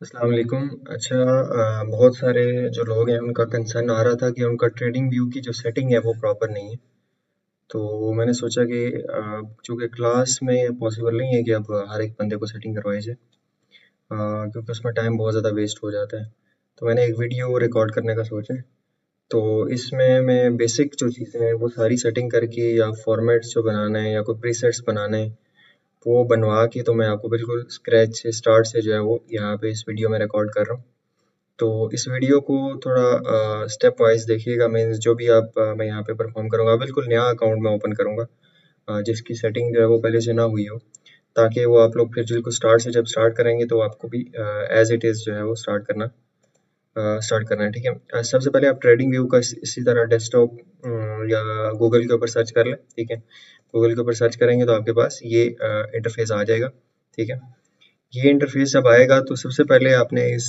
अस्सलाम वालेकुम। अच्छा, बहुत सारे जो लोग हैं उनका कंसर्न आ रहा था कि उनका ट्रेडिंग व्यू की जो सेटिंग है वो प्रॉपर नहीं है। तो मैंने सोचा कि चूँकि क्लास में पॉसिबल नहीं है कि अब हर एक बंदे को सेटिंग करवाई जाए, क्योंकि उसमें टाइम बहुत ज़्यादा वेस्ट हो जाता है। तो मैंने एक वीडियो रिकॉर्ड करने का सोचा है। तो इसमें मैं बेसिक जो चीज़ें हैं वो सारी सेटिंग करके या फॉर्मेट्स जो बनाना है या कोई प्रीसेट्स बनाने हैं वो बनवा के तो मैं आपको बिल्कुल स्क्रैच से स्टार्ट से जो है वो यहाँ पे इस वीडियो में रिकॉर्ड कर रहा हूँ। तो इस वीडियो को थोड़ा स्टेप वाइज़ देखिएगा। मीन्स जो भी मैं यहाँ पे परफ़ॉर्म करूँगा, बिल्कुल नया अकाउंट मैं ओपन करूँगा, जिसकी सेटिंग जो है वो पहले से ना हुई हो, ताकि वो आप लोग फिर बिल्कुल स्टार्ट से जब स्टार्ट करेंगे तो आपको भी एज़ इट इज़ जो है वो स्टार्ट करना है, ठीक है? सबसे पहले आप ट्रेडिंग व्यू का इसी तरह डेस्कटॉप या गूगल के ऊपर सर्च कर लें, ठीक है? गूगल के ऊपर सर्च करेंगे तो आपके पास ये इंटरफ़ेस आ जाएगा, ठीक है? ये इंटरफेस जब आएगा तो सबसे पहले आपने इस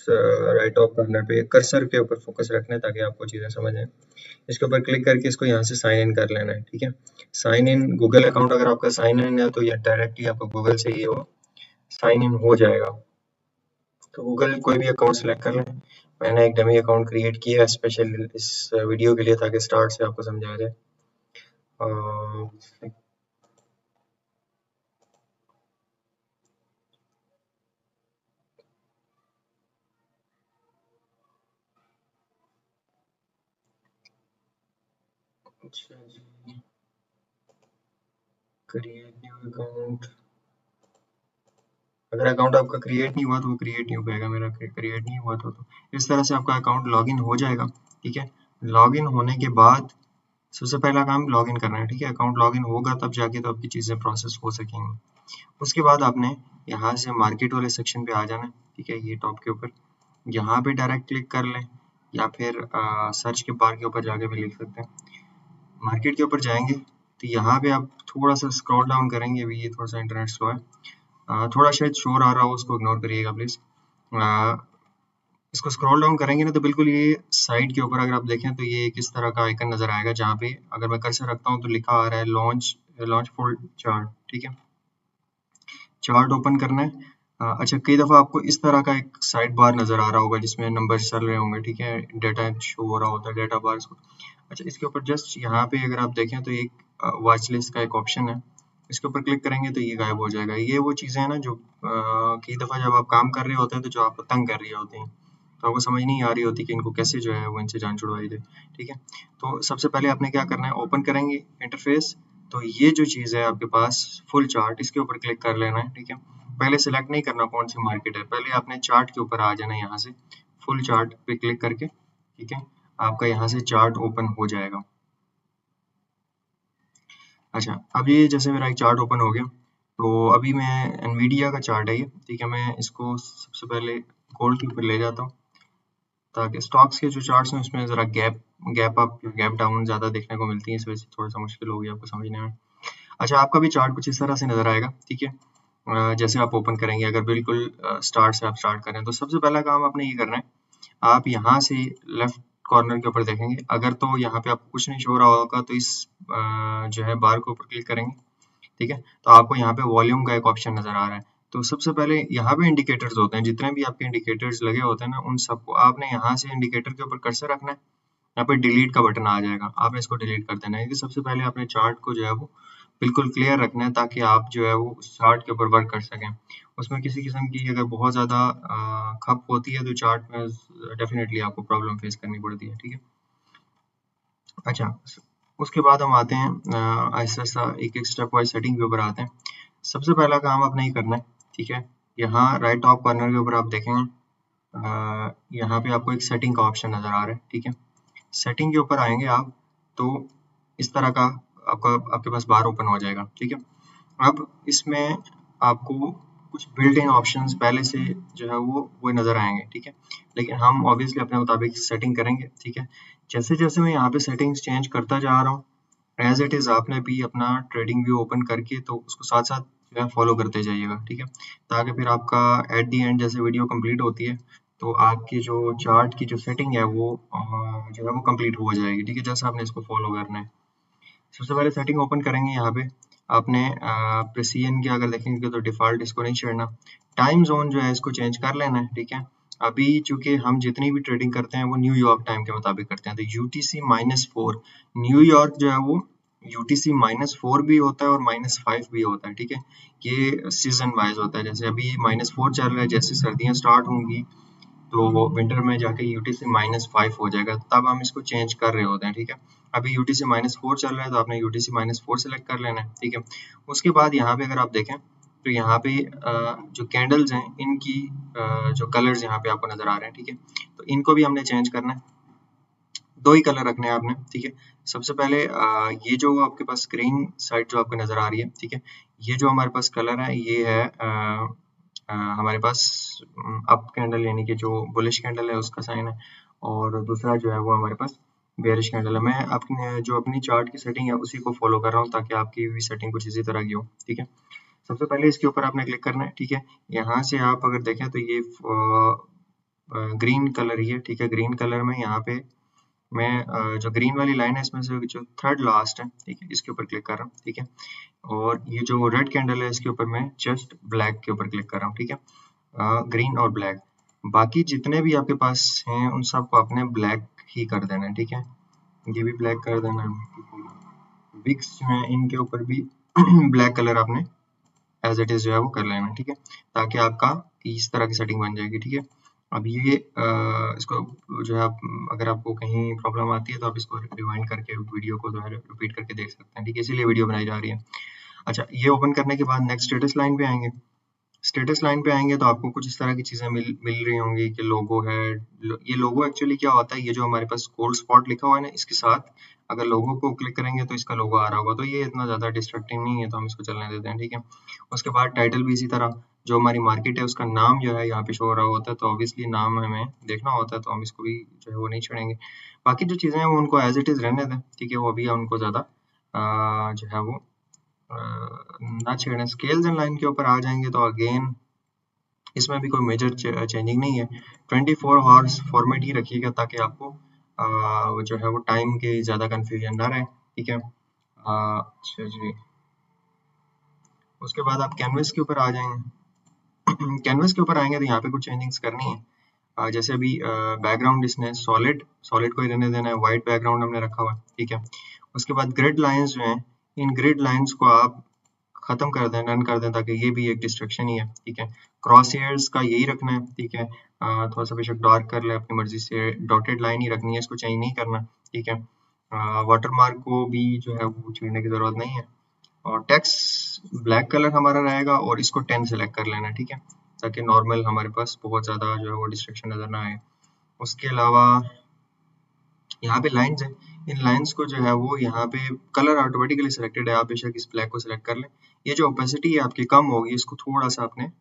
राइट टॉप कॉर्नर पे कर्सर के ऊपर फोकस रखना है ताकि आपको चीज़ें समझ आए। इसके ऊपर क्लिक करके इसको यहाँ से साइन इन कर लेना है, ठीक है? साइन इन गूगल अकाउंट अगर आपका साइन इन है तो ये डायरेक्टली आपको गूगल से ही वो साइन इन हो जाएगा। तो गूगल कोई भी अकाउंट सेलेक्ट कर लें। मैंने एक डमी अकाउंट क्रिएट किया है स्पेशल इस वीडियो के लिए ताकि स्टार्ट से आपको समझ आ जाए। अ, अच्छा जी, क्रिएट न्यू अकाउंट। अगर अकाउंट आपका क्रिएट नहीं हुआ तो वो क्रिएट नहीं हो पाएगा। मेरा क्रिएट नहीं हुआ तो इस तरह से आपका अकाउंट लॉगिन हो जाएगा, ठीक है? लॉगिन होने के बाद सबसे पहला काम लॉगिन करना है, ठीक है? अकाउंट लॉगिन होगा तब जाके तो आपकी चीज़ें प्रोसेस हो सकेंगी। उसके बाद आपने यहाँ से मार्केट वाले सेक्शन पे आ जाना है, ठीक है? ये टॉप के ऊपर यहाँ पे डायरेक्ट क्लिक कर लें या फिर सर्च के बार के ऊपर जाके भी लिख सकते हैं। मार्केट के ऊपर जाएंगे तो यहाँ पे आप थोड़ा सा स्क्रॉल डाउन करेंगे। अभी ये थोड़ा सा इंटरनेट स्लो है, थोड़ा शायद शोर आ रहा हो, उसको इग्नोर करिएगा प्लीज़। इसको स्क्रॉल डाउन करेंगे ना तो बिल्कुल ये साइड के ऊपर अगर आप देखें तो ये किस तरह का आइकन नज़र आएगा, जहाँ पे अगर मैं कर्सर रखता हूँ तो लिखा आ रहा है लॉन्च लॉन्च फुल चार्ट, ठीक है? चार्ट ओपन करना है। अच्छा, कई दफ़ा आपको इस तरह का एक साइड बार नज़र आ रहा होगा जिसमें नंबर्स चल रहे होंगे, ठीक है? डेटा शो हो रहा होता है, डेटा बार इसको। अच्छा, इसके ऊपर जस्ट यहाँ पे अगर आप देखें तो एक वॉच लिस्ट का एक ऑप्शन है। इसके ऊपर क्लिक करेंगे तो ये गायब हो जाएगा। ये वो चीज़ें हैं ना जो कई दफ़ा जब आप काम कर रहे होते हैं तो जो आपको तंग कर रही होती हैं। तो आपको समझ नहीं आ रही होती कि इनको कैसे जो है वो इनसे जान छुड़वाई जाए, ठीक है? तो सबसे पहले आपने क्या करना है, ओपन करेंगे इंटरफेस। तो ये जो चीज़ है आपके पास फुल चार्ट, इसके ऊपर क्लिक कर लेना है, ठीक है? पहले सेलेक्ट नहीं करना कौन सी मार्केट है, पहले आपने चार्ट के ऊपर आ जाना है। यहाँ से फुल चार्ट पे क्लिक करके, ठीक है? आपका यहाँ से चार्ट ओपन हो जाएगा। अच्छा, अब ये जैसे मेरा एक चार्ट ओपन हो गया, तो अभी मैं एनवीडिया का चार्ट है ये, ठीक है? मैं इसको सबसे पहले गोल्ड के ऊपर ले जाता हूँ ताकि स्टॉक्स के जो चार्ट्स हैं उसमें ज़रा गैप अप गैप डाउन ज़्यादा देखने को मिलती है, इस वजह से थोड़ा सा मुश्किल हो गया आपको समझने में। अच्छा, आपका भी चार्ट कुछ इस तरह से नज़र आएगा, ठीक है? जैसे आप ओपन करेंगे, अगर बिल्कुल स्टार्ट से आप स्टार्ट करें तो सबसे पहला काम आपने ये करना है, आप यहाँ से लेफ्ट कॉर्नर के ऊपर देखेंगे। अगर तो यहाँ पे आपको कुछ नहीं शो हो रहा होगा तो इस जो है बार के ऊपर क्लिक करेंगे, ठीक है? तो आपको यहाँ पे वॉल्यूम का एक ऑप्शन नज़र आ रहा है। तो सबसे पहले यहाँ पे इंडिकेटर्स होते हैं, जितने भी आपके इंडिकेटर्स लगे होते हैं ना, उन सबको आपने यहाँ से इंडिकेटर के ऊपर कर्सर रखना है। यहाँ पे डिलीट का बटन आ जाएगा, आपने इसको डिलीट कर देना है, क्योंकि सबसे पहले आपने चार्ट को जो है वो बिल्कुल क्लियर रखना है ताकि आप जो है वो उस चार्ट के ऊपर वर्क कर सकें। उसमें किसी किस्म की अगर बहुत ज़्यादा खप होती है तो चार्ट में डेफिनेटली आपको प्रॉब्लम फेस करनी पड़ती है, ठीक है? अच्छा, उसके बाद हम आते हैं आहिस्ता-आहिस्ता एक-एक स्टेप वाइज़ सेटिंग के ऊपर आते हैं। सबसे पहला काम आपने ये करना है, ठीक है? यहाँ राइट टॉप कॉर्नर के ऊपर आप देखेंगे, यहाँ पे आपको एक सेटिंग का ऑप्शन नज़र आ रहा है, ठीक है? सेटिंग के ऊपर आएँगे आप, तो इस तरह का आपके पास बार ओपन हो जाएगा, ठीक है? अब इसमें आपको कुछ बिल्ट इन ऑप्शंस पहले से जो है वो नज़र आएँगे, ठीक है? लेकिन हम ऑब्वियसली अपने मुताबिक सेटिंग करेंगे, ठीक है? जैसे-जैसे मैं यहाँ पे सेटिंग्स चेंज करता जा रहा हूँ, एज़ इट इज़ आपने भी अपना ट्रेडिंग व्यू ओपन करके तो उसको साथ-साथ जो है फॉलो करते जाइएगा, ठीक है? ताकि फिर आपका एट द एंड जैसे वीडियो कंप्लीट होती है, तो आपकी जो चार्ट की जो सेटिंग है वो जो है वो कंप्लीट हो जाएगी, ठीक है? जैसे आपने इसको फॉलो करना है। सबसे पहले सेटिंग ओपन करेंगे यहाँ पे, आपने प्रेसिजन के अगर देखेंगे तो डिफ़ॉल्ट इसको नहीं छेड़ना। टाइम ज़ोन जो है इसको चेंज कर लेना है, ठीक है। अभी चूँकि हम जितनी भी ट्रेडिंग करते हैं वो न्यूयॉर्क टाइम के मुताबिक करते हैं, तो UTC-4 न्यूयॉर्क जो है वो UTC-4 भी होता है और -5 भी होता है, ठीक है। ये सीज़न वाइज़ होता है, जैसे अभी -4 चल रहा है, जैसे सर्दियाँ स्टार्ट होंगी तो वो विंटर में जाके UTC-5 हो जाएगा, तब हम इसको चेंज कर रहे होते हैं, ठीक है। अभी UTC-4 चल रहा है तो आपने UTC-4 सेलेक्ट कर लेना है, ठीक है। उसके बाद यहाँ पे अगर आप देखें तो यहाँ पे जो कैंडल्स हैं इनकी जो कलर्स यहाँ पे आपको नज़र आ रहे हैं, ठीक है। तो इनको भी हमने चेंज करना है, 2 ही कलर रखने हैं आपने, ठीक है। सबसे पहले ये जो आपके पास स्क्रीन साइड जो आपको नज़र आ रही है, ठीक है, ये जो हमारे पास कलर है ये है हमारे पास अप कैंडल यानी कि जो बुलिश कैंडल है उसका साइन है, और दूसरा जो है वो हमारे पास बेयरिश कैंडल है। मैं अपनी चार्ट की सेटिंग है उसी को फॉलो कर रहा हूँ ताकि आपकी भी सेटिंग कुछ इसी तरह की हो, ठीक है। सबसे पहले इसके ऊपर आपने क्लिक करना है, ठीक है। यहाँ से आप अगर देखें तो ये ग्रीन कलर ही है, ठीक है। ग्रीन कलर में यहाँ पे मैं जो ग्रीन वाली लाइन है इसमें से जो थर्ड लास्ट है, ठीक है, इसके ऊपर क्लिक कर रहा हूँ, ठीक है। और ये जो रेड कैंडल है इसके ऊपर मैं जस्ट ब्लैक के ऊपर क्लिक कर रहा हूँ, ठीक है। ग्रीन और ब्लैक, बाकी जितने भी आपके पास हैं उन सबको आपने ब्लैक ही कर देना है, ठीक है। ये भी ब्लैक कर देना है। विक्स जो है इनके ऊपर भी ब्लैक कलर आपने एज इट इज जो है वो कर लेना, ठीक है, ताकि आपका इस तरह की सेटिंग बन जाएगी, ठीक है। अब ये इसको जो है आप अगर आपको कहीं प्रॉब्लम आती है तो आप इसको रिवाइंड करके वीडियो को जो है रिपीट करके देख सकते हैं, ठीक है, इसीलिए वीडियो बनाई जा रही है। अच्छा, ये ओपन करने के बाद नेक्स्ट स्टेटस लाइन पे आएंगे। स्टेटस लाइन पे आएंगे तो आपको कुछ इस तरह की चीज़ें मिल रही होंगी कि लोगो है। ये लोगो एक्चुअली क्या होता है, ये जो हमारे पास कोल्ड स्पॉट लिखा हुआ है ना, इसके साथ अगर लोगो को क्लिक करेंगे तो इसका लोगो आ रहा होगा, तो ये इतना ज़्यादा डिस्ट्रैक्टिंग नहीं है, तो हम इसको चलने देते हैं, ठीक है। उसके बाद टाइटल भी इसी तरह, जो हमारी मार्केट है उसका नाम जो है यहाँ पे शो हो रहा होता है, तो ऑब्वियसली नाम हमें देखना होता है, तो हम इसको भी जो है वो नहीं छोड़ेंगे। बाकी जो चीज़ें हैं वो उनको एज इट इज़ रहने दें, ठीक है, वो अभी उनको ज़्यादा जो है वो ना छेड़ें। स्केल्स एंड लाइन के ऊपर आ जाएंगे तो अगेन इसमें भी कोई मेजर चेंजिंग नहीं है, 24 हॉर्स फॉर्मेट ही रखिएगा ताकि आपको वो जो है वो टाइम के ज़्यादा कन्फ्यूजन ना रहे, ठीक है। अच्छा जी, उसके बाद आप कैनवस के ऊपर आ जाएंगे। कैनवस के ऊपर आएंगे तो यहाँ पे कुछ चेंजिंग्स करनी है। जैसे अभी बैकग्राउंड इसने सॉलिड को ही रहने देना है, वाइट बैकग्राउंड हमने रखा हुआ है, ठीक है। उसके बाद ग्रिड लाइंस जो हैं, इन ग्रिड लाइंस को आप खत्म कर दें, डन कर दें, ताकि ये भी एक डिस्ट्रक्शन ही है, ठीक है। क्रॉस हेयर्स का यही रखना है, ठीक है। थोड़ा सा बेशक डार्क कर ले अपनी मर्जी से, डॉटेड लाइन ही रखनी है, इसको चेंज नहीं करना, ठीक है। वाटरमार्क को भी जो है वो छेड़ने की जरूरत नहीं है, और टेक्स्ट ब्लैक कलर हमारा रहेगा, और इसको 10 सेलेक्ट कर लेना, ठीक है, ताकि नॉर्मल हमारे पास बहुत ज़्यादा जो है वो डिस्ट्रक्शन नज़र ना आए। उसके अलावा यहाँ पे लाइंस हैं, इन लाइंस को जो है वो यहाँ पे कलर ऑटोमेटिकली सिलेक्टेड है, आप बेशक इस ब्लैक को सिलेक्ट कर लें। ये जो ओपेसिटी है आपकी कम होगी, इसको थोड़ा सा आपने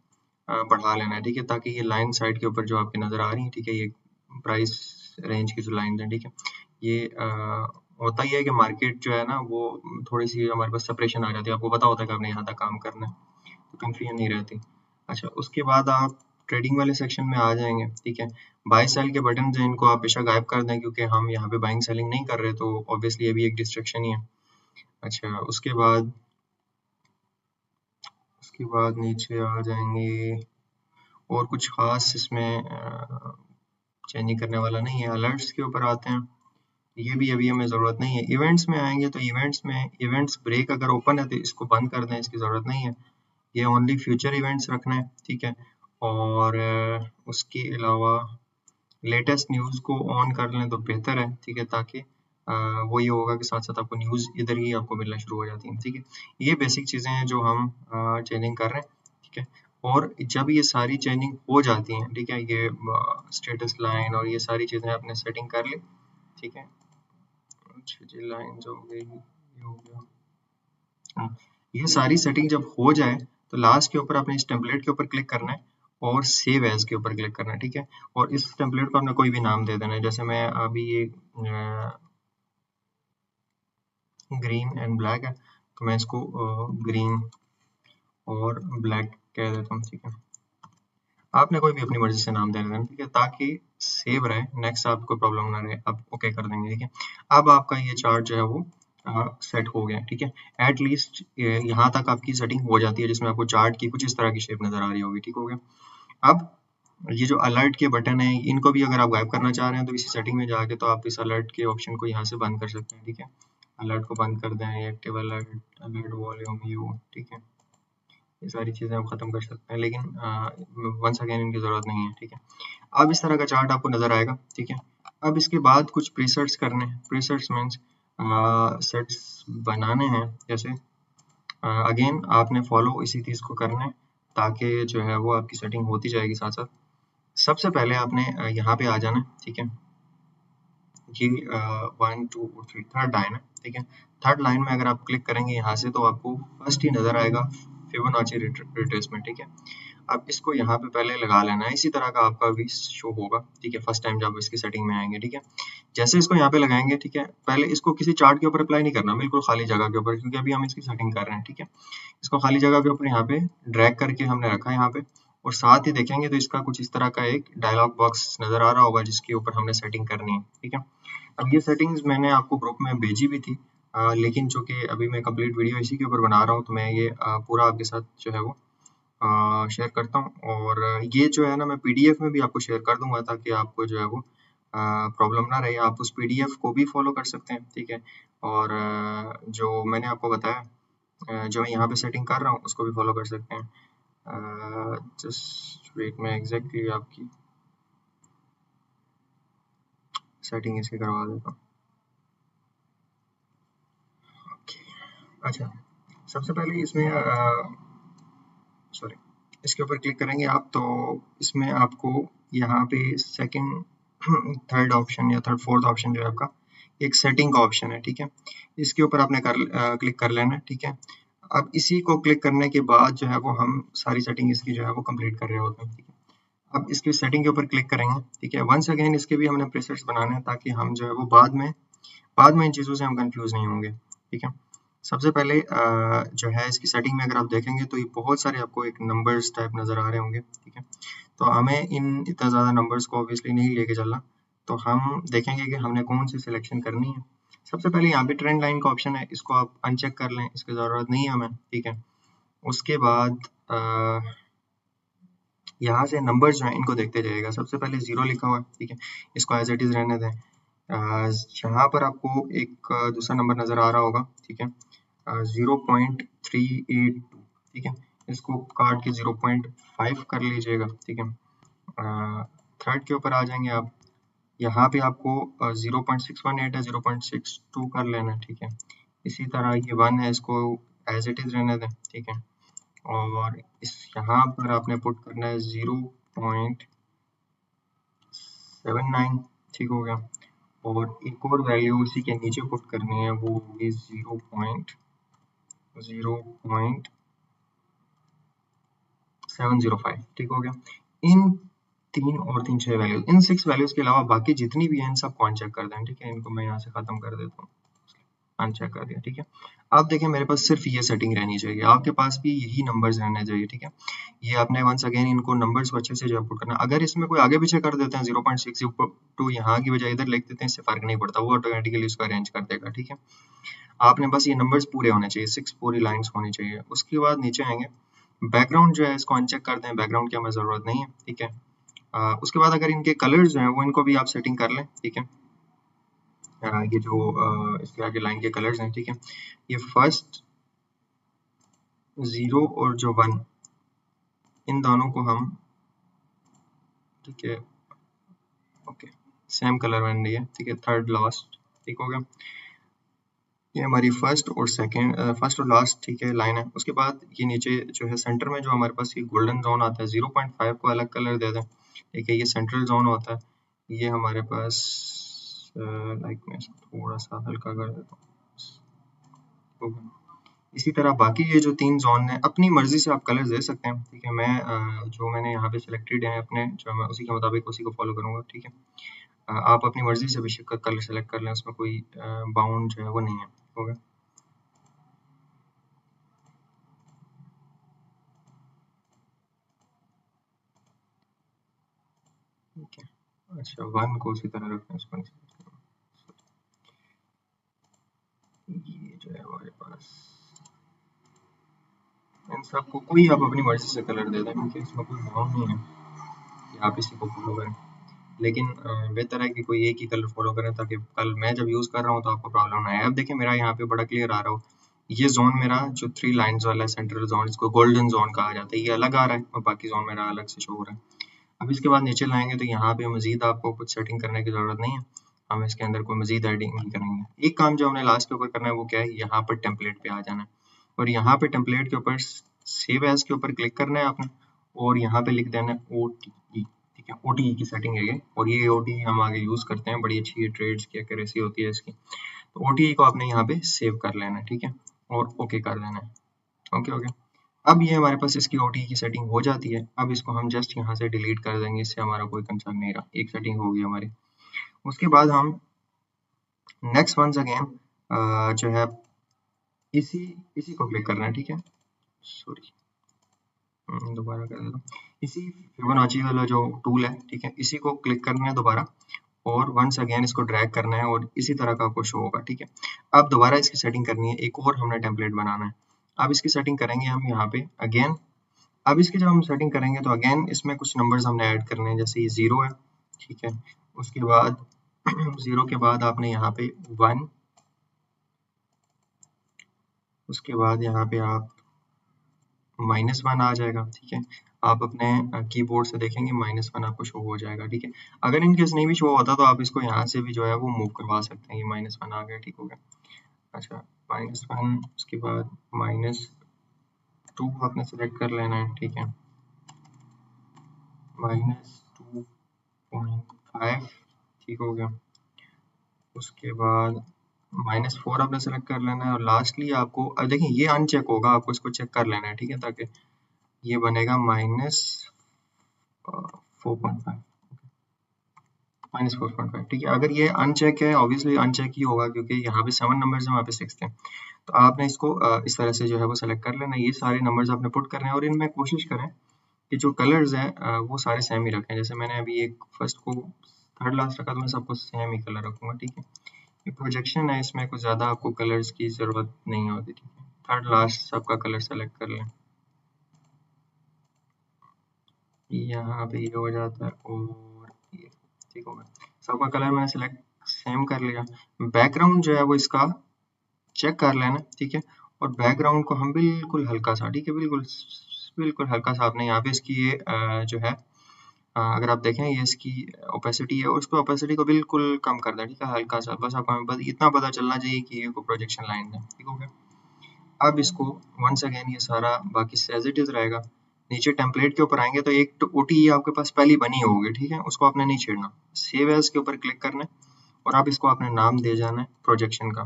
बढ़ा लेना है, ठीक है, ताकि ये लाइन साइड के ऊपर जो आपकी नज़र आ रही है, ठीक है, ये प्राइस रेंज की जो लाइन है, ठीक है, ये होता ही है कि मार्केट जो है ना वो थोड़ी सी हमारे पास सेपरेशन आ जाती है, आपको पता होता है कि आपने यहाँ तक काम करना है, तो कन्फ्यूजन नहीं रहती। अच्छा, उसके बाद आप ट्रेडिंग वाले सेक्शन में आ जाएंगे, ठीक है। बाय सेल के बटन हैं इनको आप बेशक गायब कर दें, क्योंकि हम यहाँ पे बाइंग सेलिंग नहीं कर रहे, तो ऑब्वियसली ये भी एक डिस्ट्रैक्शन ही है। अच्छा, उसके बाद नीचे आ जाएंगे, और कुछ खास इसमें चेंजिंग करने वाला नहीं है। अलर्ट्स के ऊपर आते हैं, ये भी अभी हमें ज़रूरत नहीं है। इवेंट्स में आएंगे तो इवेंट्स में इवेंट्स ब्रेक अगर ओपन है तो इसको बंद कर दें, इसकी ज़रूरत नहीं है, ये ओनली फ्यूचर इवेंट्स रखना है, ठीक है। और उसके अलावा लेटेस्ट न्यूज़ को ऑन कर लें तो बेहतर है, ठीक है, ताकि वो ये होगा कि साथ साथ आपको न्यूज़ इधर ही आपको मिलना शुरू हो जाती हैं, ठीक है। ये बेसिक चीज़ें हैं जो हम चेंजिंग कर रहे हैं, ठीक है। और जब ये सारी चेंजिंग हो जाती हैं, ठीक है, ये स्टेटस लाइन और ये सारी चीज़ें आपने सेटिंग कर ली, ठीक है। अच्छा जी, लाइन्स हो गई, ये हो गया। ये सारी सेटिंग जब हो जाए तो लास्ट के ऊपर आपने इस टेम्पलेट के ऊपर क्लिक करना है और सेव एज के ऊपर क्लिक करना है, ठीक है। और इस टेम्पलेट को आपने कोई भी नाम दे देना है, जैसे मैं अभी ये ग्रीन एंड ब्लैक है तो मैं इसको ग्रीन और ब्लैक कह देता हूँ, ठीक है। आपने कोई भी अपनी मर्जी से नाम दे देना, ठीक है, ताकि सेव रहे, नेक्स्ट आपको प्रॉब्लम ना रहे, आप ओके कर देंगे, ठीक है। अब आपका ये चार्ट जो है वो सेट हो गया, ठीक है। एट लीस्ट यहाँ तक आपकी सेटिंग हो जाती है जिसमें आपको चार्ट की कुछ इस तरह की शेप नजर आ रही होगी, ठीक हो गया। अब ये जो अलर्ट के बटन है इनको भी अगर आप गायब करना चाह रहे हैं तो इसी सेटिंग में जाके तो आप इस अलर्ट के ऑप्शन को यहाँ से बंद कर सकते हैं, ठीक है। अलर्ट को बंद कर दें, active alert, alert volume you, ठीक है। ये सारी चीज़ें आप खत्म कर सकते हैं, लेकिन वंस अगेन इनकी ज़रूरत नहीं है, ठीक है। अब इस तरह का चार्ट आपको नज़र आएगा, ठीक है। अब इसके बाद कुछ प्रीसेट्स करने हैं। प्रीसेट्स मीन्स सेट्स बनाने हैं, जैसे अगेन आपने फॉलो इसी चीज़ को करना है ताकि जो है वो आपकी सेटिंग होती जाएगी साथ साथ। सबसे पहले आपने यहाँ पे आ जाना है, ठीक है। ये 1 2 3 थर्ड लाइन है, ठीक है। थर्ड लाइन में अगर आप क्लिक करेंगे यहाँ से तो आपको फर्स्ट ही नज़र आएगा फिबोनाची रिट्रेसमेंट, ठीक है। अब इसको यहाँ पे पहले लगा लेना है, इसी तरह का आपका भी शो होगा, ठीक है। फर्स्ट टाइम जब इसकी सेटिंग में आएंगे, ठीक है। जैसे इसको यहाँ पे लगाएंगे, ठीक है, पहले इसको किसी चार्ट के ऊपर अप्लाई नहीं करना, बिल्कुल खाली जगह के ऊपर, क्योंकि अभी हम इसकी सेटिंग कर रहे हैं, ठीक है। इसको खाली जगह के ऊपर यहाँ पे ड्रैग करके हमने रखा है यहाँ पे, और साथ ही देखेंगे तो इसका कुछ इस तरह का एक डायलॉग बॉक्स नजर आ रहा होगा जिसके ऊपर हमने सेटिंग करनी है, ठीक है। अब ये सेटिंग्स मैंने आपको ग्रुप में भेजी भी थी, लेकिन चूंकि अभी मैं कंप्लीट वीडियो इसी के ऊपर बना रहा हूँ तो मैं ये पूरा आपके साथ जो है वो शेयर करता हूँ, और ये जो है ना मैं पीडीएफ में भी आपको शेयर कर दूंगा ताकि आपको जो है वो प्रॉब्लम ना रहे। आप उस पीडीएफ को भी फॉलो कर सकते हैं, ठीक है। और जो मैंने आपको बताया, जो मैं यहाँ पे सेटिंग कर रहा हूँ उसको भी फॉलो कर सकते हैं। जस्ट वेट, मैं एग्जैक्टली आपकी सेटिंग इसकी करवा देता हूँ। अच्छा, सबसे पहले इसमें सॉरी, इसके ऊपर क्लिक करेंगे आप तो इसमें आपको यहाँ पे सेकंड थर्ड ऑप्शन या थर्ड फोर्थ ऑप्शन जो है आपका एक सेटिंग का ऑप्शन है, ठीक है। इसके ऊपर आपने क्लिक कर लेना है, ठीक है। अब इसी को क्लिक करने के बाद जो है वो हम सारी सेटिंग इसकी जो है वो कंप्लीट कर रहे होते हैं, ठीक है। अब इसकी सेटिंग के ऊपर क्लिक करेंगे, ठीक है। वंस अगेन इसके भी हमने प्रीसेट्स बनाने हैं ताकि हम जो है वो बाद में इन चीज़ों से हम कंफ्यूज नहीं होंगे, ठीक है। सबसे पहले जो है इसकी सेटिंग में अगर आप देखेंगे तो ये बहुत सारे आपको एक नंबर्स टाइप नज़र आ रहे होंगे, ठीक है। तो हमें इन इतना ज़्यादा नंबर्स को ऑब्वियसली नहीं लेके चलना, तो हम देखेंगे कि हमने कौन सी सिलेक्शन करनी है। सबसे पहले यहाँ पे ट्रेंड लाइन का ऑप्शन है, इसको आप अनचेक कर लें, इसकी ज़रूरत नहीं है हमें, ठीक है। उसके बाद यहाँ से नंबर्स जो हैं इनको देखते जाइएगा। सबसे पहले 0 लिखा हुआ है, ठीक है, इसको एज इट इज़ रहने दें। यहाँ पर आपको एक दूसरा नंबर नज़र आ रहा होगा, ठीक है, 0.382, ठीक है। इसको काट के 0.5 कर लीजिएगा, ठीक है। थर्ड के ऊपर आ जाएंगे आप, यहाँ पे आपको 0.618 है, 0.62 कर लेना है, ठीक है। इसी तरह ये 1 है, इसको एज इट इज़ रहने दें, ठीक है। और इस यहाँ पर आपने पुट करना है 0.79, ठीक हो गया। और एक और वैल्यू उसी के नीचे पुट करनी है, वो होगी 0.705, ठीक हो गया। इन 6 वैल्यूज, इन 6 वैल्यूज के अलावा बाकी जितनी भी हैं इन सबको अनचेक कर दें, ठीक है। इनको मैं यहाँ से खत्म कर देता हूँ, अनचेक कर दिया, ठीक है। आप देखें मेरे पास सिर्फ ये सेटिंग रहनी चाहिए, आपके पास भी यही नंबर्स रहने चाहिए, ठीक है। ये आपने वंस अगेन इनको नंबर्स को अच्छे से जो पुट करना। अगर इसमें कोई आगे पीछे कर देते हैं 0.62 यहाँ की बजाय इधर लिख देते हैं, इससे फर्क नहीं पड़ता, वो ऑटोमेटिकली उसको अरेंज कर देगा, ठीक है। आपने बस ये नंबर्स पूरे होने चाहिए, 6 पूरी लाइन्स होनी चाहिए। उसके बाद नीचे आएंगे, बैकग्राउंड जो है इसको अनचेक कर दें, बैकग्राउंड की हमें ज़रूरत नहीं है, ठीक है। उसके बाद अगर इनके कलर्स जो हैं वो इनको भी आप सेटिंग कर लें, ठीक है। ये जो इसके आगे लाइन के कलर्स हैं, ठीक है, ये फर्स्ट 0 और जो 1 इन दोनों को हम, ठीक है, ओके, सेम कलर बन रही है, ठीक है। थर्ड लास्ट, ठीक हो गया। ये हमारी फर्स्ट और लास्ट, ठीक है, लाइन है। उसके बाद ये नीचे जो है सेंटर में जो हमारे पास ये गोल्डन जोन आता है, 0.5 को अलग कलर दे दें, ठीक है। ये सेंट्रल जोन होता है, ये हमारे पास लाइक मैं इसको थोड़ा सा हल्का कर देता हूँ। इसी तरह बाकी ये जो 3 जोन है अपनी मर्जी से आप कलर दे सकते हैं, ठीक है। मैं जो मैंने यहाँ पे सिलेक्टेड है अपने, जो मैं उसी के मुताबिक उसी को फॉलो करूँगा, ठीक है। आप अपनी मर्जी से भी कलर सेलेक्ट कर लें, उसमें कोई बाउंड जो है वो नहीं है, हो गया। ठीक है, अच्छा 1 को उसी तरह रखना है, इसको नहीं select करना। हमारे पास इन सबको कोई आप अपनी मर्जी से कलर दे दें, क्योंकि इसमें कोई बाउंड नहीं है कि आप इसी को फॉलो करें। लेकिन बेहतर है कि कोई एक ही कलर फॉलो करें, ताकि कल मैं जब यूज़ कर रहा हूँ तो आपको प्रॉब्लम ना आए। अब देखिए मेरा यहाँ पे बड़ा क्लियर आ रहा हो, ये जोन मेरा जो 3 लाइंस वाला है, सेंट्रल जोन, इसको गोल्डन जोन कहा जाता है, ये अलग आ रहा है और बाकी जोन मेरा अलग से शो हो रहा है। अब इसके बाद नीचे लाएंगे तो यहाँ पे मजीद आपको कुछ सेटिंग करने की ज़रूरत नहीं है, हम इसके अंदर कोई मजीद एडिंग नहीं करेंगे। एक काम जो हमने लास्ट के ऊपर करना है वो क्या है, यहाँ पर टेम्पलेट पे आ जाना है और यहाँ पे टेम्पलेट के ऊपर सेव एज के ऊपर क्लिक करना है आपने और यहाँ पे लिख देना है OTE। ठीक है, OTE की सेटिंग है ये, और ये OTE हम आगे यूज़ करते हैं, बड़ी अच्छी ट्रेड्स की एक्यूरेसी होती है इसकी। तो OTE को आपने यहाँ पे सेव कर लेना है, ठीक है, और ओके कर देना है। ओके ओके, अब ये हमारे पास इसकी OTE की सेटिंग हो जाती है। अब इसको हम जस्ट यहाँ से डिलीट कर देंगे, इससे हमारा कोई कंसर्न नहीं रहा, एक सेटिंग होगी हमारी। उसके बाद हम नेक्स्ट वंस अगेन जो है इसी इसी को क्लिक करना है, ठीक है, सॉरी दोबारा कर देता हूँ। इसी फिबोनाची वाला जो टूल है, ठीक है, इसी को क्लिक करना है दोबारा और वंस अगेन इसको ड्रैग करना है और इसी तरह का आपको शो होगा, ठीक है। अब दोबारा इसकी सेटिंग करनी है, एक और हमने टेम्पलेट बनाना है। अब इसकी सेटिंग करेंगे हम यहाँ पे अगेन। अब इसकी जब हम सेटिंग करेंगे तो अगेन इसमें कुछ नंबर्स हमने ऐड करने हैं, जैसे ये 0 है, ठीक है। उसके बाद 0 के बाद आपने यहाँ पे 1, उसके बाद यहाँ पे आप -1 आ जाएगा, ठीक है। आप अपने कीबोर्ड से देखेंगे -1 आपको शो हो जाएगा, ठीक है। अगर इनकेस नहीं भी शो होता तो आप इसको यहाँ से भी जो है वो मूव करवा सकते हैं। ये -1 आ गया, ठीक हो गया। अच्छा, -1 उसके बाद -2 आपने सेलेक्ट कर लेना है, ठीक है, -2.5 ठीक हो गया। उसके बाद -4 आपने सेलेक्ट कर लेना है और लास्टली आपको देखिए ये अनचेक होगा, आपको इसको चेक कर लेना है, ठीक है, ताकि ये बनेगा -4.5 -4.5, ठीक है। अगर ये अनचेक है, ऑब्वियसली अनचेक ही होगा क्योंकि यहाँ पे 7 नंबर्स हैं, वहाँ पे 6 थे। तो आपने इसको इस तरह से जो है वो सेलेक्ट कर लेना है। ये सारे नंबर्स आपने पुट करने हैं और इनमें कोशिश करें कि जो कलर्स हैं वो सारे सेम ही रखें। जैसे मैंने अभी एक फर्स्ट को थर्ड लास्ट रखा, तो मैं सबको सेम ही कलर रखूँगा, ठीक है। ये प्रोजेक्शन है, इसमें कुछ ज़्यादा आपको कलर्स की ज़रूरत नहीं होती, ठीक है। थर्ड लास्ट सबका कलर सेलेक्ट कर लें, यहाँ पे ये हो जाता है और ये ठीक होगा। सबका कलर मैंने सेलेक्ट सेम कर लिया। बैकग्राउंड जो है वो इसका चेक कर लेना, ठीक है, और बैकग्राउंड को हम बिल्कुल हल्का सा, ठीक है, बिल्कुल बिल्कुल हल्का सा आपने यहाँ पे इसकी ये जो है अगर आप देखें ये इसकी ओपेसिटी है, उसको ओपेसिटी को बिल्कुल कम कर दें, ठीक है, हल्का सा, बस आपको बस इतना पता चलना चाहिए कि ये कोई प्रोजेक्शन लाइन है, ठीक हो गया। अब इसको वंस अगेन ये सारा बाकी एज इट इज रहेगा। नीचे टेम्पलेट के ऊपर आएंगे तो एक तो OTE आपके पास पहली बनी होगी, ठीक है, उसको आपने नहीं छेड़ना। सेव एज के ऊपर क्लिक करना है और आप इसको आपने नाम दे जाना है प्रोजेक्शन का,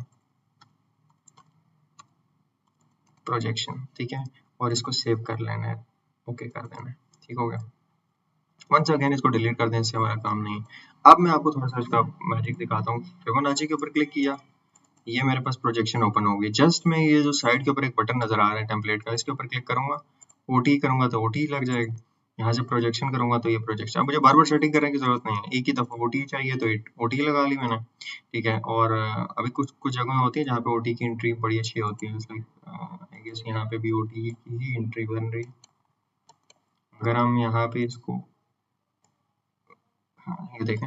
प्रोजेक्शन, ठीक है, और इसको सेव कर लेना है, ओके कर देना है, ठीक हो गया। वंस अगेन इसको डिलीट कर दें, इससे हमारा काम नहीं। अब मैं आपको थोड़ा सा इसका मैजिक दिखाता हूँ। फिबोनाची के ऊपर क्लिक किया, ये मेरे पास प्रोजेक्शन ओपन हो गई। जस्ट मैं ये जो साइड के ऊपर एक बटन नजर आ रहा है टेम्पलेट का, इसके ऊपर क्लिक करूंगा, OTE करूंगा तो OTE लग जाएगी। यहाँ से प्रोजेक्शन करूंगा तो ये प्रोजेक्शन। अब मुझे बार बार सेटिंग करने की जरूरत नहीं है, एक ही दफा OTE चाहिए तो OTE लगा ली मैंने, ठीक है। और अभी कुछ कुछ जगह होती है जहाँ पे OTE की एंट्री बड़ी अच्छी होती है, आई गेस यहाँ पे भी OTE की ही एंट्री बन रही है। अगर हम यहाँ पे इसको, हाँ ये देखें,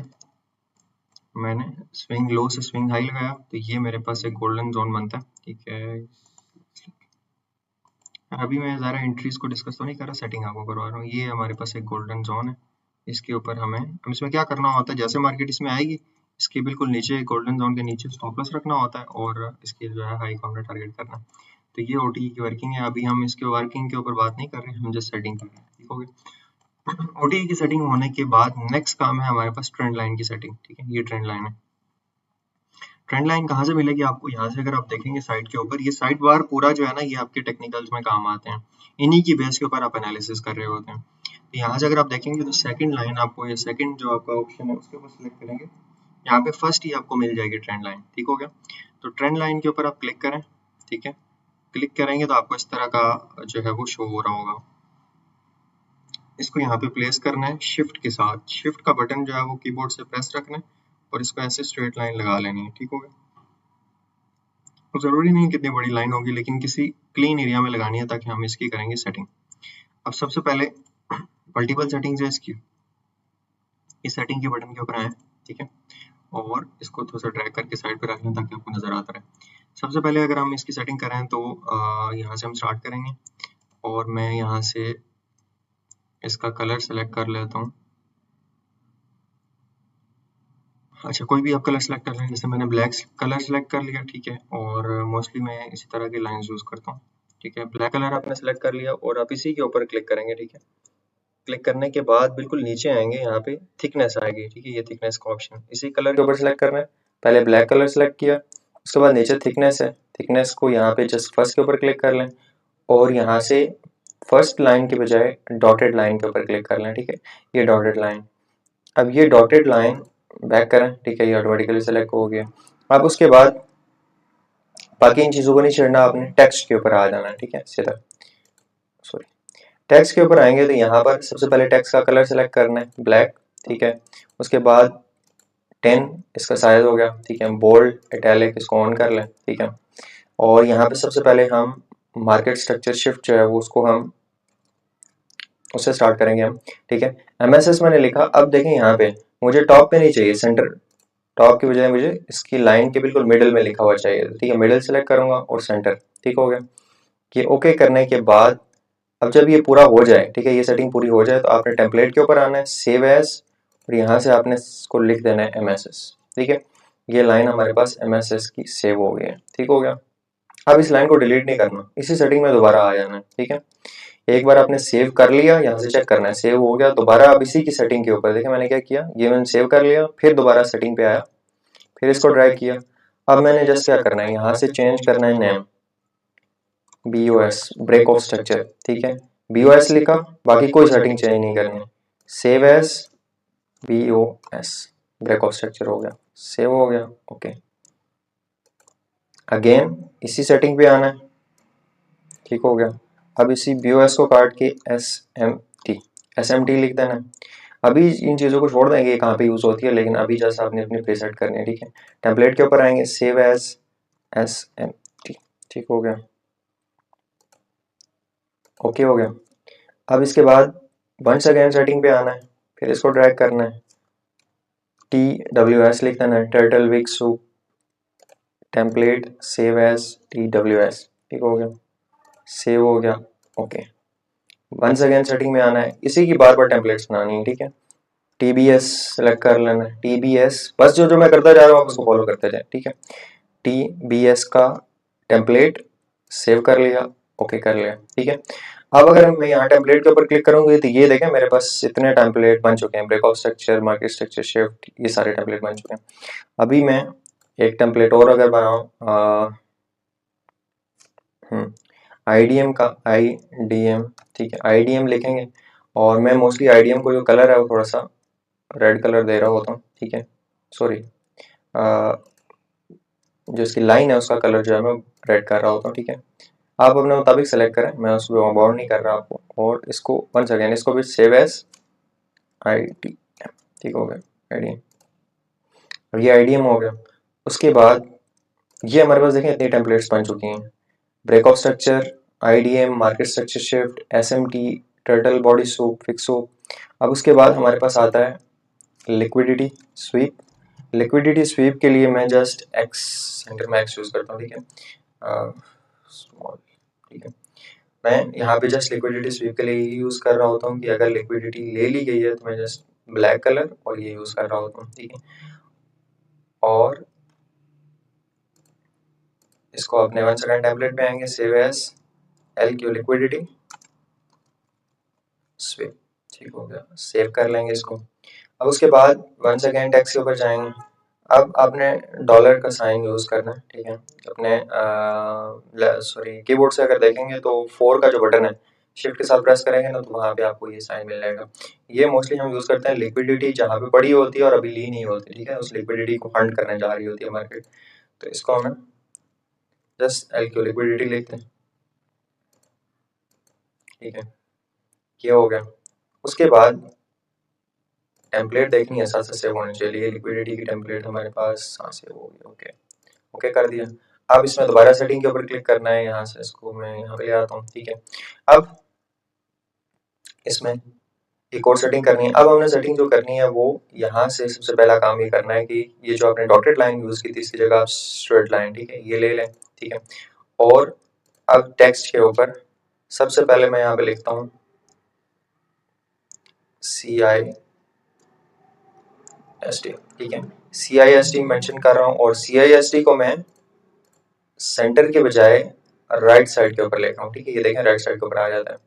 मैंने स्विंग लो से स्विंग हाई लगाया तो ये मेरे पास एक गोल्डन जोन बनता है, ठीक है। अभी मैं ज़रा एंट्रीज को डिस्कस तो नहीं कर रहा, सेटिंग आपको करवा रहा हूँ। ये हमारे पास एक गोल्डन जोन है, इसके ऊपर हम इसमें क्या करना होता है, जैसे मार्केट इसमें आएगी इसके बिल्कुल नीचे गोल्डन जोन के नीचे स्टॉप लॉस रखना होता है और इसके जो है हाई काउंटर टारगेट करना। तो ये OTE की वर्किंग है। अभी हम इसके वर्किंग के ऊपर बात नहीं कर रहे हैं, हम जस्ट सेटिंग कर रहे हैं, ठीक हो गया। OTE की सेटिंग होने के बाद नेक्स्ट काम है हमारे पास ट्रेंड लाइन की सेटिंग, ठीक है। ये ट्रेंड लाइन है। ट्रेंड लाइन कहाँ से मिलेगी आपको, यहाँ से अगर आप देखेंगे साइड के ऊपर, ये साइड बार पूरा जो है ना, ये आपके टेक्निकल्स में काम आते हैं, इन्हीं की बेस के ऊपर आप एनालिसिस कर रहे होते हैं। तो यहाँ से अगर आप देखेंगे तो सेकंड लाइन आपको, ये सेकंड जो आपका ऑप्शन है उसके ऊपर सिलेक्ट करेंगे, यहाँ पे फर्स्ट ही आपको मिल जाएगी ट्रेंड लाइन, ठीक हो गया। तो ट्रेंड लाइन के ऊपर आप क्लिक करें, ठीक है, क्लिक करेंगे तो आपको इस तरह का जो है वो शो हो रहा होगा। इसको यहाँ पे प्लेस करना है शिफ्ट के साथ, शिफ्ट का बटन जो है वो कीबोर्ड से प्रेस रखना है और इसको ऐसे स्ट्रेट लाइन लगा लेनी है, ठीक हो गया। ज़रूरी नहीं कितनी बड़ी लाइन होगी, लेकिन किसी क्लीन एरिया में लगानी है ताकि हम इसकी करेंगे सेटिंग। अब सबसे पहले मल्टीपल सेटिंग्स है इसकी, इस सेटिंग के बटन के ऊपर आए, ठीक है, और इसको थोड़ा सा ड्रैग करके साइड पे रख लें ताकि आपको नज़र आता रहे। सबसे पहले अगर हम इसकी सेटिंग करें तो यहाँ से हम स्टार्ट करेंगे और मैं यहाँ से इसका कलर सेलेक्ट कर लेता हूँ। अच्छा, कोई भी आप कलर सेलेक्ट कर लें, जैसे मैंने ब्लैक कलर सेलेक्ट कर लिया, ठीक है, और मोस्टली मैं इसी तरह की लाइंस यूज़ करता हूँ, ठीक है। ब्लैक कलर आपने सेलेक्ट कर लिया और आप इसी के ऊपर क्लिक करेंगे, ठीक है। क्लिक करने के बाद बिल्कुल नीचे आएंगे, यहाँ पे थिकनेस आएगी, ठीक है, ये थिकनेस का ऑप्शन इसी कलर के ऊपर सेलेक्ट करना है। पहले ब्लैक कलर सेलेक्ट किया, उसके बाद नीचे थिकनेस है, थिकनेस को यहाँ पे जस्ट फर्स्ट के ऊपर क्लिक कर लें और यहाँ से फर्स्ट लाइन के बजाय डॉटेड लाइन के ऊपर क्लिक कर लें, ठीक है, ये डॉटेड लाइन। अब ये डॉटेड लाइन बैक करें, ठीक है, ये ऑटोमेटिकली सेलेक्ट हो गया। अब उसके बाद बाकी इन चीज़ों को नहीं छेड़ना, आपने टेक्स्ट के ऊपर आ जाना है, ठीक है, सीधा सॉरी टेक्स्ट के ऊपर आएंगे तो यहाँ पर सबसे पहले टेक्स्ट का कलर सेलेक्ट करना है ब्लैक, ठीक है। उसके बाद 10 इसका साइज हो गया, ठीक है, बोल्ड इटैलिक इसको ऑन कर लें, ठीक है। और यहाँ पे सबसे पहले हम मार्केट स्ट्रक्चर शिफ्ट जो है वो उसको हम उससे स्टार्ट करेंगे हम, ठीक है। एमएसएस मैंने लिखा, अब देखें यहाँ पे मुझे टॉप पे नहीं चाहिए, सेंटर टॉप की बजाय मुझे इसकी लाइन के बिल्कुल मिडिल में लिखा हुआ चाहिए, ठीक है। मिडिल सेलेक्ट करूंगा और सेंटर, ठीक हो गया। ये ओके करने के बाद अब जब ये पूरा हो जाए, ठीक है, ये सेटिंग पूरी हो जाए तो आपने टेम्पलेट के ऊपर आना है, सेव एज, और यहाँ से आपने इसको लिख देना है एमएसएस, ठीक है। ये लाइन हमारे पास एमएसएस की सेव हो गई है, ठीक हो गया। अब इस लाइन को डिलीट नहीं करना, इसी सेटिंग में दोबारा आ जाना है, ठीक है। एक बार आपने सेव कर लिया, यहाँ से चेक करना है सेव हो गया, दोबारा आप इसी की सेटिंग के ऊपर देखें मैंने क्या किया, ये मैंने सेव कर लिया, फिर दोबारा सेटिंग पे आया, फिर इसको ड्रैग किया। अब मैंने जस्ट क्या करना है, यहाँ से चेंज करना है name, BOS break of structure, ठीक है, BOS लिखा, बाकी कोई सेटिंग चेंज नहीं करनी है। Save as BOS break of structure हो गया, सेव हो गया, ओके। अगेन इसी सेटिंग पे आना है, ठीक हो गया। अब इसी BOS को काट के SMT लिख देना है। अभी इन चीज़ों को छोड़ देंगे कहाँ पे यूज़ होती है, लेकिन अभी जस्ट आपने अपनी प्रीसेट करनी है, ठीक है। टेम्पलेट के ऊपर आएंगे, सेव एज SMT, ठीक हो गया, ओके हो गया। अब इसके बाद वंस अगेन सेटिंग पे आना है, फिर इसको ड्रैग करना है, TWS लिख देना है, turtle wig soup template, save as TWS, ठीक हो गया, सेव हो गया, ओके। वंस अगेन सेटिंग में आना है, इसी की बार बार टेम्पलेट्स बनानी है, ठीक है। TBS सेलेक्ट कर लेना है, TBS बस जो जो मैं करता जा रहा हूँ आप उसको फॉलो करते जाए, ठीक है। TBS का टेम्पलेट सेव कर लिया, ओके कर लिया, ठीक है। अब अगर मैं यहाँ टेम्पलेट के ऊपर क्लिक करूंगी तो ये देखें मेरे पास इतने टेम्पलेट बन चुके हैं, break of structure, market structure shift, ये सारे टेम्पलेट बन चुके हैं। अभी मैं एक टेम्पलेट और अगर बनाऊँ, IDM का IDM, ठीक है, IDM लिखेंगे और मैं मोस्टली IDM को जो कलर है वो थोड़ा सा रेड कलर दे रहा होता हूँ, ठीक है, सॉरी जो इसकी लाइन है उसका कलर जो है मैं रेड कर रहा होता हूँ, ठीक है। आप अपने मुताबिक सेलेक्ट करें, मैं उसको बाउंड नहीं कर रहा आपको। और इसको वंस अगेन इसको भी सेव एज IDM, ठीक हो गया, IDM, और ये IDM हो गया। उसके बाद ये हमारे पास देखें इतनी टेम्पलेट्स बन चुकी हैं, break of structure, IDM, market structure shift, SMT, turtle body soup, fix soup. अब उसके बाद हमारे पास आता है लिक्विडिटी स्वीप। लिक्विडिटी स्वीप के लिए मैं जस्ट X सेंटर में X यूज़ करता हूँ, ठीक है, स्मॉल, ठीक है। मैं यहाँ पे जस्ट लिक्विडिटी स्वीप के लिए ये यूज़ कर रहा होता हूँ कि अगर लिक्विडिटी ले ली गई है तो मैं जस्ट ब्लैक कलर और ये यूज़ कर रहा होता हूँ, ठीक है। और इसको अपने वन सेकेंड टेम्पलेट पे आएंगे, save as LQ liquidity sweep, ठीक हो गया, सेव कर लेंगे इसको। अब उसके बाद वन सेकेंड टेक्स्ट के ऊपर जाएंगे, अब आपने डॉलर का साइन यूज़ करना है, ठीक है। अपने सॉरी कीबोर्ड से अगर देखेंगे तो 4 का जो बटन है शिफ्ट के साथ प्रेस करेंगे ना तो वहाँ पे आपको ये साइन मिल जाएगा। ये मोस्टली हम यूज़ करते हैं लिक्विडिटी जहाँ पे पड़ी होती है और अभी ली नहीं होती, ठीक है, उस लिक्विडिटी को फंड करने जा रही होती है मार्केट, तो इसको हमें जस्ट LQ लिक्विडिटी लेते हैं, ठीक है, ये हो गया। उसके बाद टेम्पलेट देखनी है साथ साथ सेव होनी चाहिए, लिक्विडिटी की टेम्पलेट हमारे पास सेव हो गया, ओके, ओके कर दिया। अब इसमें दोबारा सेटिंग के ऊपर क्लिक करना है, यहाँ से इसको मैं यहाँ पे ले आता हूँ, ठीक है। अब इसमें एक और सेटिंग करनी है। अब हमने सेटिंग जो करनी है वो यहाँ से सबसे पहला काम ये करना है कि ये जो आपने डॉटेड लाइन यूज की थी इसकी जगह आप स्ट्रेट लाइन, ठीक है, ये ले लें, ठीक है। और अब टेक्स्ट के ऊपर सबसे पहले मैं यहाँ पे लिखता हूँ CIST, ठीक है। CIST मेंशन कर रहा हूँ और CIST को मैं सेंटर के बजाय राइट साइड के ऊपर ले रहा हूँ, ठीक है। ये देखें राइट साइड के ऊपर आ जाता है।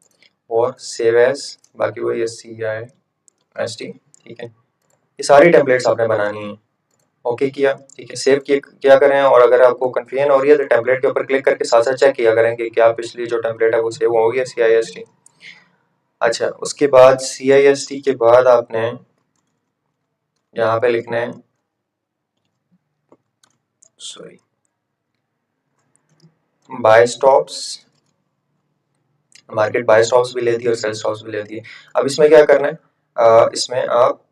और सेव एज, बाकी वही है CIST, ठीक है। ये सारी टेम्पलेट्स आपने बनानी है। ओके किया, ठीक है, सेव किया करें। और अगर आपको कंफ्यूजन हो रही है तो टेम्पलेट के ऊपर क्लिक करके साथ साथ चेक किया करें कि क्या पिछली जो टेम्पलेट है वो सेव हो गया CIST। अच्छा, उसके बाद CIST के बाद आपने यहाँ पे लिखना है, sorry, buy stops, market buy stops भी लेती है और सेल स्टॉप्स भी लेती है। अब इसमें क्या करना है, इसमें आप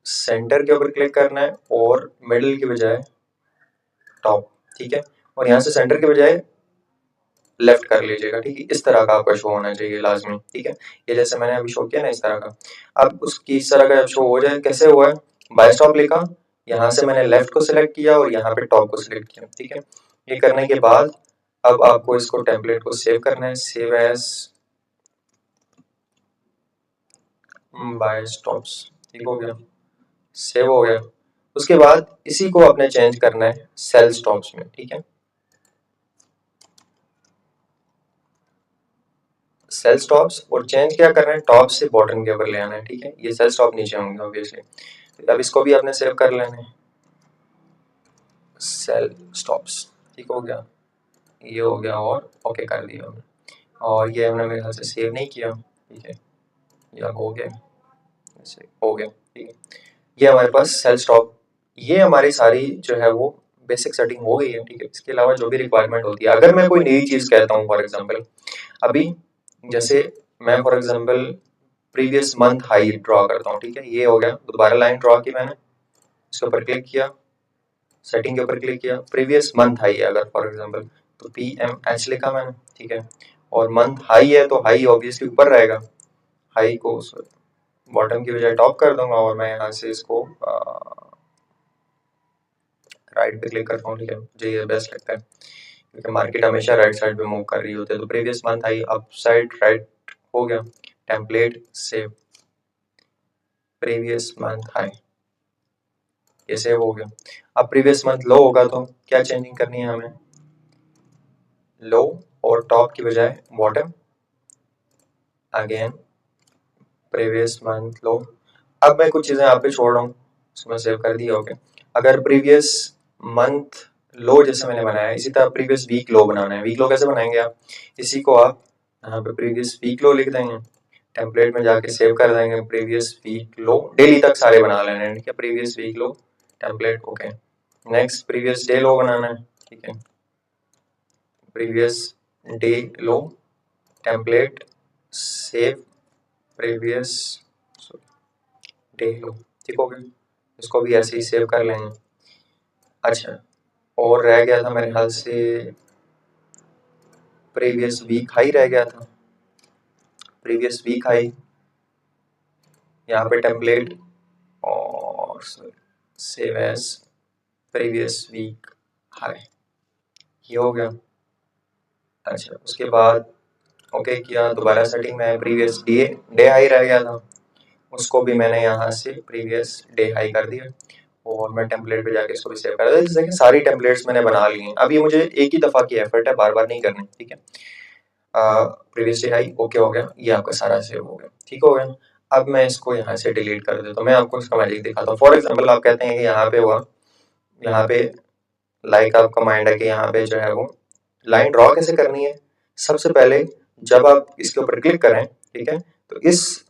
सेंटर के ऊपर क्लिक करना है और मिडिल के बजाय टॉप, ठीक है। और यहाँ से सेंटर के बजाय लेफ्ट कर लीजिएगा, ठीक है। इस तरह का आपका शो होना चाहिए लाजमी, ठीक है। ये जैसे मैंने अभी शो किया ना, इस तरह का। अब उसकी इस तरह का जब शो हो जाए, कैसे हुआ है, बाय स्टॉप लिखा, यहाँ से मैंने लेफ्ट को सिलेक्ट किया और यहाँ पे टॉप को सिलेक्ट किया, ठीक है। ये करने के बाद अब आपको इसको टेम्पलेट को सेव करना है, सेव एज बाय स्टॉप्स, ठीक हो गया, सेव हो गया। उसके बाद इसी को आपने चेंज करना है सेल स्टॉप्स में, ठीक है। सेल स्टॉप्स, और चेंज क्या करना है, टॉप से बॉटम के ऊपर ले आना है, ठीक है। ये सेल स्टॉप नीचे होंगे ऑब्वियसली। अब इसको भी आपने सेव कर लेना है, सेल स्टॉप्स, ठीक हो गया, ये हो गया और ओके कर दिया हमने। और ये हमने मेरे ख्याल से सेव नहीं किया, ठीक है, ये हो गया, हो गया, ठीक है। ये हमारे पास सेल स्टॉप, ये हमारी सारी जो है वो बेसिक सेटिंग हो गई है, ठीक है। इसके अलावा जो भी रिक्वायरमेंट होती है, अगर मैं कोई नई चीज़ कहता हूँ, फॉर एग्जांपल अभी जैसे मैं for example previous month high draw करता हूँ, ठीक है। ये हो गया, दोबारा लाइन ड्रॉ की मैंने, इसके ऊपर क्लिक किया, सेटिंग के ऊपर क्लिक किया, प्रीवियस मंथ हाई है अगर फॉर एग्जांपल तो PMH लिखा मैंने, ठीक है। और मंथ हाई है तो हाई ऑब्वियसली ऊपर रहेगा, हाई को बॉटम की बजाय टॉप कर दूंगा और मैं यहाँ से इसको राइट पे क्लिक करता हूँ, ठीक है। मुझे ये बेस्ट लगता है क्योंकि मार्केट हमेशा राइट साइड पे मूव कर रही होती है। तो previous month high up side right हो गया, template save, previous month high, ये सेव हो गया। अब प्रीवियस मंथ लो होगा तो क्या चेंजिंग करनी है हमें, लो और टॉप की बजाय बॉटम, अगेन प्रीवियस मंथ लो। अब मैं कुछ चीज़ें यहाँ पे छोड़ रहा हूँ, उसमें सेव कर दिया, ओके। अगर प्रीवियस मंथ लो जैसे मैंने बनाया, इसी तरह प्रीवियस वीक लो बनाना है। वीक लो कैसे बनाएंगे आप, इसी को आप यहाँ पे प्रीवियस वीक लो लिख देंगे, टेम्पलेट में जाके सेव कर देंगे, प्रीवियस वीक लो, डेली तक सारे बना लेने हैं, ठीक है। प्रीवियस वीक लो template, okay. Next previous day लो बनाना है, ठीक है, प्रीवियस डे लो टेम्पलेट सेव, प्रीवियस डे लो, ठीक हो गया। इसको भी ऐसे ही सेव कर लेंगे। अच्छा, और रह गया था मेरे ख्याल से प्रीवियस वीक हाई रह गया था, प्रीवियस वीक हाई, यहाँ पे टेम्पलेट और save as previous week high, ये हो गया। अच्छा, उसके बाद ओके किया, दोबारा सेटिंग में प्रीवियस डे हाई रह गया था, उसको भी मैंने यहाँ से प्रीवियस डे हाई कर दिया और मैं टेम्पलेट पे जाके इसको भी सेव कर दिया। जैसे कि सारी टेम्पलेट्स मैंने बना ली हैं। अब ये मुझे एक ही दफ़ा की एफर्ट है, बार बार नहीं करनी, ठीक है। प्रीवियस डे हाई ओके हो गया, ये आपका सारा सेव हो गया, ठीक हो गया। अब मैं इसको यहाँ से डिलीट कर देता हूँ, मैं आपको इसका मैजिक दिखाता हूँ। फॉर एग्जाम्पल आप कहते हैं कि यहाँ पे हुआ, यहाँ पे लाइक आपका माइंड है कि यहाँ पे जो है वो लाइन ड्रॉ कैसे करनी है। सबसे पहले जब आप इसके ऊपर क्लिक करें, ठीक है, तो इस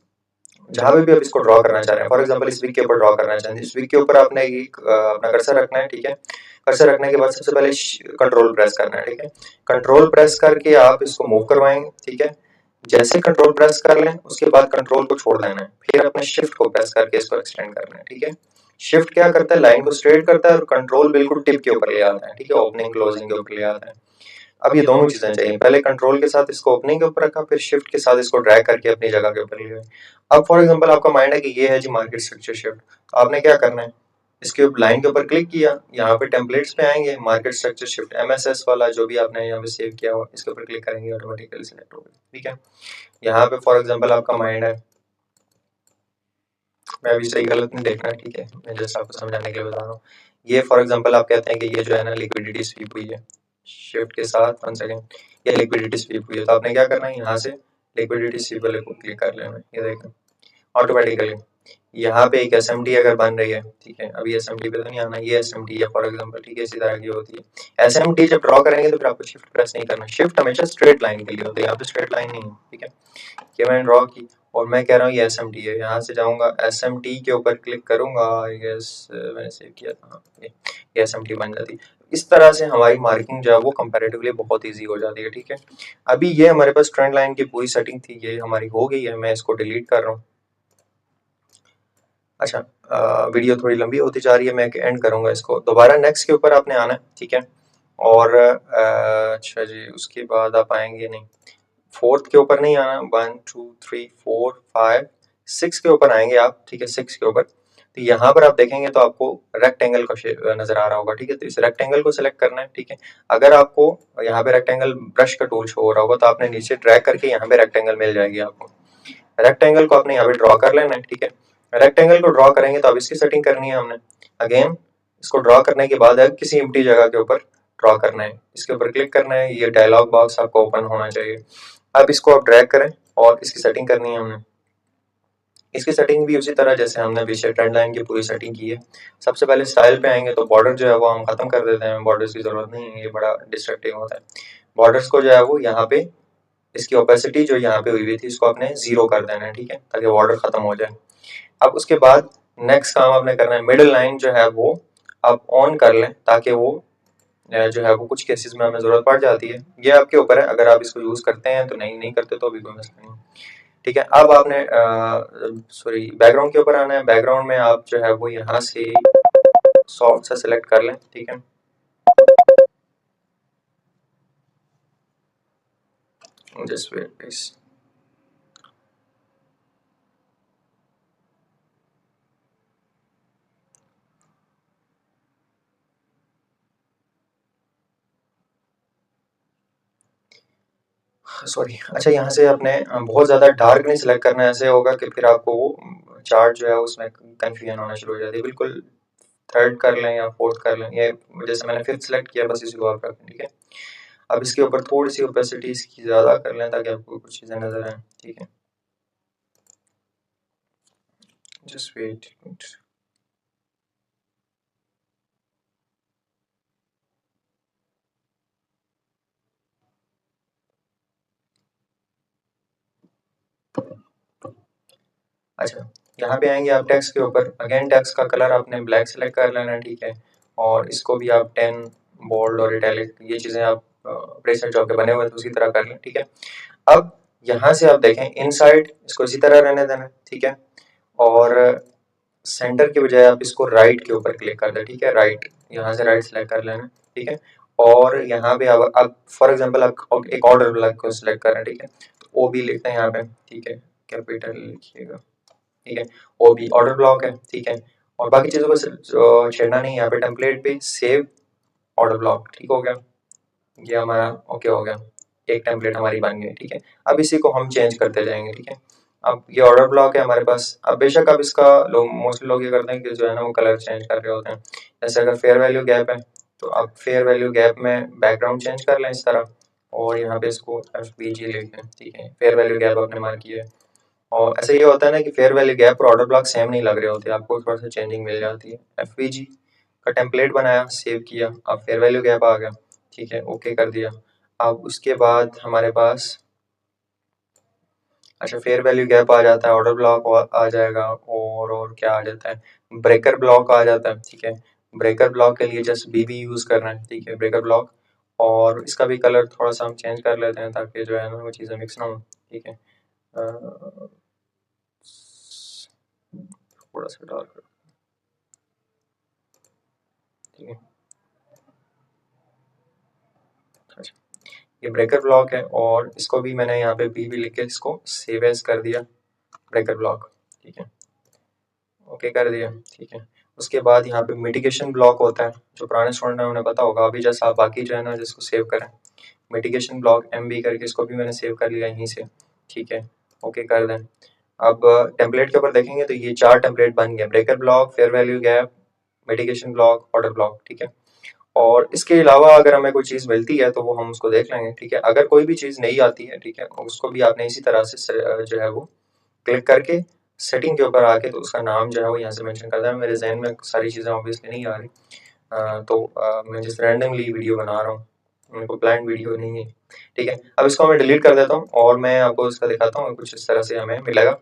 जहाँ पे भी आप इसको ड्रॉ करना चाह रहे हैं, फॉर एग्जांपल इस वीक के ऊपर ड्रॉ करना चाहें, इस वीक के ऊपर आपने एक अपना कर्सर रखना है, ठीक है। कर्सर रखने के बाद सबसे पहले कंट्रोल प्रेस करना है, ठीक है। कंट्रोल प्रेस करके आप इसको मूव करवाएंगे, ठीक है। जैसे कंट्रोल प्रेस कर लें उसके बाद कंट्रोल को छोड़ देना है, फिर अपने शिफ्ट को प्रेस करके इसको एक्सटेंड करना है, ठीक है। शिफ्ट क्या करता है, लाइन को स्ट्रेट करता है और कंट्रोल बिल्कुल टिप के ऊपर ले आता है, ठीक है, ओपनिंग क्लोजिंग के ऊपर ले आता है। अब ये दोनों चीजें चाहिए, पहले कंट्रोल के साथ इसको ओपनिंग के ऊपर रखा, फिर शिफ्ट के साथ इसको ड्रैग करके अपनी जगह के ऊपर ले गए। अब फॉर एग्जांपल आपका माइंड है कि ये है जी मार्केट स्ट्रक्चर शिफ्ट, तो आपने क्या करना है, इसके ऊपर लाइन के ऊपर क्लिक किया, यहाँ पे टेम्पलेट्स पे आएंगे, मार्केट स्ट्रक्चर शिफ्ट एमएसएस वाला जो भी आपने यहाँ पे सेव किया हो इसके ऊपर क्लिक करेंगे, ऑटोमेटिकली सिलेक्ट होगा, ठीक है। यहाँ पे फॉर एग्जांपल आपका माइंड है, मैं अभी सही गलत नहीं देखना, ठीक है, मैं जस्ट आपको समझाने के लिए बता रहा हूँ। ये फॉर एग्जांपल आप कहते हैं कि ये जो है ना लिक्विडिटी स्वीप हुई है, शिफ्ट के साथ 1 सेकंड, ये लिक्विडिटी स्वीप हुई है, तो आपने क्या करना है, यहाँ से लिक्विडिटी स्वीप वाले को क्लिक कर लेना है, ये देखें ऑटोमेटिकली यहाँ पे एक एसएमटी अगर बन रही है, ठीक है, अभी एसएमटी पे तो नहीं आना, ये एसएमटी है फॉर एग्जांपल, ठीक है, इसी तरह की होती है एसएमटी। जब ड्रॉ करेंगे तो फिर आपको शिफ्ट प्रेस नहीं करना, शिफ्ट हमेशा स्ट्रेट लाइन के लिए होता है, यहाँ पे स्ट्रेट लाइन नहीं है, ठीक है। ये मैंने ड्रॉ की और मैं कह रहा हूँ ये एसएमटी है, यहाँ से जाऊंगा एसएमटी के ऊपर क्लिक करूंगा, आई गेस मैंने सेव किया था, ये एसएमटी बन जाती है। इस तरह से हमारी मार्किंग जो है वो कंपैरेटिवली बहुत ईजी हो जाती है, ठीक है। अभी ये हमारे पास ट्रेंड लाइन की पूरी सेटिंग थी, ये हमारी हो गई है, मैं इसको डिलीट कर रहा हूँ। अच्छा, वीडियो थोड़ी लंबी होती जा रही है, मैं एंड करूंगा इसको, दोबारा नेक्स्ट के ऊपर आपने आना है, ठीक है। और अच्छा जी, उसके बाद आप आएंगे नहीं, फोर्थ के ऊपर नहीं आना, 1 2 3 4 5 6 के ऊपर आएंगे आप, ठीक है, 6 के ऊपर। तो यहाँ पर आप देखेंगे तो आपको रेक्टेंगल का शेप नजर आ रहा होगा, ठीक है, तो इस रेक्टेंगल को सिलेक्ट करना है, ठीक है। अगर आपको यहाँ पे रेक्टेंगल ब्रश का टूल शो हो रहा होगा तो आपने नीचे ड्रैग करके यहाँ पे रेक्टेंगल मिल जाएगी आपको, रेक्टेंगल को आपने यहाँ पे ड्रॉ कर लेना है, ठीक है। रेक्टेंगल को ड्रॉ करेंगे तो अब इसकी सेटिंग करनी है हमने, अगेन इसको ड्रॉ करने के बाद किसी एम्प्टी जगह के ऊपर ड्रॉ करना है, इसके ऊपर क्लिक करना है, ये डायलॉग बॉक्स आपको ओपन होना चाहिए। अब इसको आप ड्रैग करें और इसकी सेटिंग करनी है हमने, इसकी सेटिंग भी उसी तरह जैसे हमने पीछे ट्रेंड लाइन की पूरी सेटिंग की है। सबसे पहले स्टाइल पे आएंगे तो बॉर्डर जो है वो हम खत्म कर देते हैं, बॉर्डर्स की जरूरत नहीं है, ये बड़ा डिस्ट्रक्टिव होता है। बॉर्डर्स को जो है वो यहाँ पे इसकी ओपेसिटी जो यहाँ पे हुई हुई थी इसको आपने 0 कर देना है, ठीक है, ताकि बॉर्डर खत्म हो जाए। अब उसके बाद नेक्स्ट काम आपने करना है, मिडिल लाइन जो है वो आप ऑन कर लें ताकि वो जो है वो कुछ केसेस में हमें जरूरत पड़ जाती है, ये आपके ऊपर है, अगर आप इसको यूज करते हैं तो नहीं करते तो अभी कोई मसला नहीं, ठीक है। अब आपने सॉरी बैकग्राउंड के ऊपर आना है, बैकग्राउंड में आप जो है वो यहाँ से सॉफ्ट सा सिलेक्ट कर लें, ठीक है, जस्ट वेट प्लीज। सॉरी, अच्छा यहाँ से आपने बहुत ज़्यादा डार्क नहीं सिलेक्ट करना है, ऐसे होगा कि फिर आपको वो चार्ट जो है उसमें कंफ्यूजन होना शुरू हो जाती है, बिल्कुल थर्ड कर लें या फोर्थ कर लें, ये जैसे मैंने फिफ्थ सिलेक्ट किया बस इसी को आप रखें, ठीक है। अब इसके ऊपर थोड़ी सी ओपेसिटी इसकी ज़्यादा कर लें ताकि आपको कुछ चीज़ें नज़र आएँ, ठीक है, जस्ट वेट। अच्छा, यहाँ पे आएंगे आप टेक्स्ट के ऊपर, अगेन टेक्स्ट का कलर आपने ब्लैक सेलेक्ट कर लेना है, ठीक है, और इसको भी आप 10 बोल्ड और इटैलिक ये चीज़ें आप प्रेसेट जो आपके बने हुए तो उसी तरह कर लें, ठीक है। अब यहाँ से आप देखें इनसाइड इसको इसी तरह रहने देना, ठीक है, और सेंटर के बजाय आप इसको राइट के ऊपर क्लिक कर दें, ठीक है, राइट, यहाँ से राइट सेलेक्ट कर लेना, ठीक है। और यहाँ पे अब फॉर एग्जांपल आप एक ऑर्डर ब्लॉक को सिलेक्ट कर रहे हैं, ठीक है, तो ओ बी लिखते हैं यहाँ पे, ठीक है, कैपिटल लिखिएगा, ठीक है, ओ बी ऑर्डर ब्लॉक है, ठीक है, और बाकी चीज़ों को छेड़ना नहीं, यहाँ पे टेम्पलेट पे सेव ऑर्डर ब्लॉक, ठीक हो गया, ये हमारा ओके हो गया, एक टेम्पलेट हमारी बन गई, ठीक है। अब इसी को हम चेंज करते जाएंगे, ठीक है। अब ये ऑर्डर ब्लॉक है हमारे पास, अब बेशक अब इसका लोग मोस्टली लोग ये करते हैं कि जो है ना वो कलर चेंज कर रहे होते हैं, जैसे अगर फेयर वैल्यू गैप है तो आप फेयर वैल्यू गैप में बैकग्राउंड चेंज कर लें इस तरह, और यहाँ पे इसको FBG लिखें, ठीक है, फेयर वैल्यू गैप आपने मार्क किया है। और ऐसे ये होता है ना कि फेयर वैल्यू गैप और ऑर्डर ब्लॉक सेम नहीं लग रहे होते, आपको थोड़ा सा चेंजिंग मिल जाती है। FBG का टेम्पलेट बनाया, सेव किया, अब फेयर वैल्यू गैप आ गया, ठीक है, ओके कर दिया। अब उसके बाद हमारे पास अच्छा फेयर वैल्यू गैप आ जाता है, ऑर्डर ब्लॉक आ जाएगा, और क्या आ जाता है, ब्रेकर ब्लॉक आ जाता है, ठीक है। ब्रेकर ब्लॉक के लिए जस्ट BB यूज़ करना है, ठीक है, ब्रेकर ब्लॉक, और इसका भी कलर थोड़ा सा हम चेंज कर लेते हैं ताकि जो है ना वो चीज़ें मिक्स ना हो, ठीक है, थोड़ा सा डार्क ठीक है। अच्छा, ये ब्रेकर ब्लॉक है और इसको भी मैंने यहाँ पे बी लिख के इसको सेव एज कर दिया, ब्रेकर ब्लॉक, ठीक है, ओके कर दिया, ठीक है। उसके बाद यहाँ पे मिटिगेशन ब्लॉक होता है, जो पुराने स्टूडेंट हैं उन्हें पता होगा, अभी जैसा आप बाकी जो है ना जिसको सेव करें, मिटिगेशन ब्लॉक MB करके इसको भी मैंने सेव कर लिया यहीं से, ठीक है, ओके कर दें। अब टेम्पलेट के ऊपर देखेंगे तो ये 4 टेम्पलेट बन गए, breaker block, fair value gap, mitigation block, order block, ठीक है। और इसके अलावा अगर हमें कोई चीज़ मिलती है तो वो हम उसको देख लेंगे, ठीक है। अगर कोई भी चीज़ नहीं आती है, ठीक है, उसको भी आपने इसी तरह से जो है वो क्लिक करके सेटिंग के ऊपर आके तो उसका नाम जो है वो यहाँ से मेंशन कर देना। मेरे जहन में सारी चीज़ें ऑब्वियसली नहीं आ रही, मैं जिस रैंडमली वीडियो बना रहा हूँ, मेरे को प्लान वीडियो नहीं है, ठीक है। अब इसको मैं डिलीट कर देता हूँ और मैं आपको इसका दिखाता हूँ, कुछ इस तरह से हमें मिलेगा।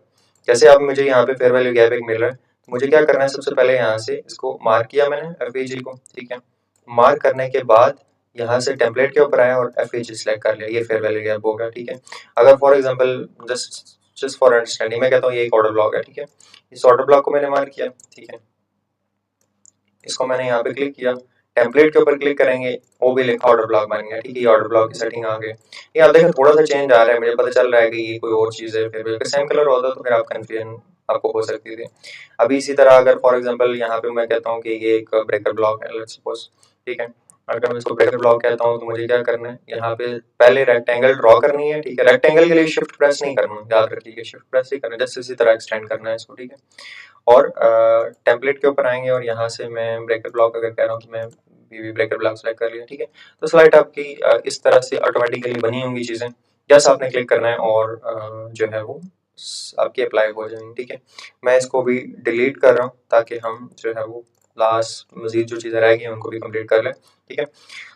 जैसे अब मुझे यहाँ पे फेयर वैल्यू गैप एक मिल रहा है, तो मुझे क्या करना है, सबसे पहले यहाँ से इसको मार्क किया मैंने FAG को, ठीक है। मार्क करने के बाद यहाँ से टेम्पलेट के ऊपर आया और FAG सिलेक्ट कर लिया, ये फेयर वैल्यू गैप होगा, ठीक है। अगर for example just for understanding मैं कहता हूँ ये एक ऑर्डर ब्लॉक है, ठीक है। इस ऑर्डर ब्लॉक को मैंने मार्क किया, ठीक है, इसको मैंने यहाँ पे क्लिक किया, टेम्पलेट के ऊपर क्लिक करेंगे, वो भी लिखा ऑर्डर ब्लॉक बन गया, ठीक है। ये ऑर्डर ब्लॉक की सेटिंग आ गई। ये आप देखें थोड़ा सा चेंज आ रहा है, मुझे पता चल रहा है कि ये कोई और चीज़ है, फिर सेम कलर होता तो फिर आप कन्फ्यूजन आपको हो सकती थी। अभी इसी तरह अगर फॉर एग्जांपल यहाँ पे मैं कहता हूँ कि ये एक ब्रेकर ब्लॉक है, लेट्स सपोज, ठीक है। अगर मैं इसको ब्रेकर ब्लॉक कहता हूँ तो मुझे क्या करना है, यहाँ पे पहले रेक्टेंगल ड्रॉ करनी है, ठीक है। रेक्टेंगल के लिए शिफ्ट प्रेस नहीं करना, याद रखिए शिफ्ट प्रेस ही करना है, जस्ट इसी तरह एक्सटेंड करना है इसको, ठीक है। और टेम्पलेट के ऊपर आएंगे और यहाँ से मैं ब्रेकर ब्लॉक अगर कह रहा हूँ तो मैं भी ब्रेकर ब्लॉक सेलेक्ट कर लिया, ठीक है। तो स्लाइड आपकी इस तरह से ऑटोमेटिकली बनी होंगी चीज़ें, जैसा आपने क्लिक करना है और जो है वो आपकी अप्लाई हो जाएंगी, ठीक है। मैं इसको भी डिलीट कर रहा हूँ ताकि हम जो है वो लास्ट मजीद जो चीज़ें रह गई उनको भी कंप्लीट कर लें, ठीक है।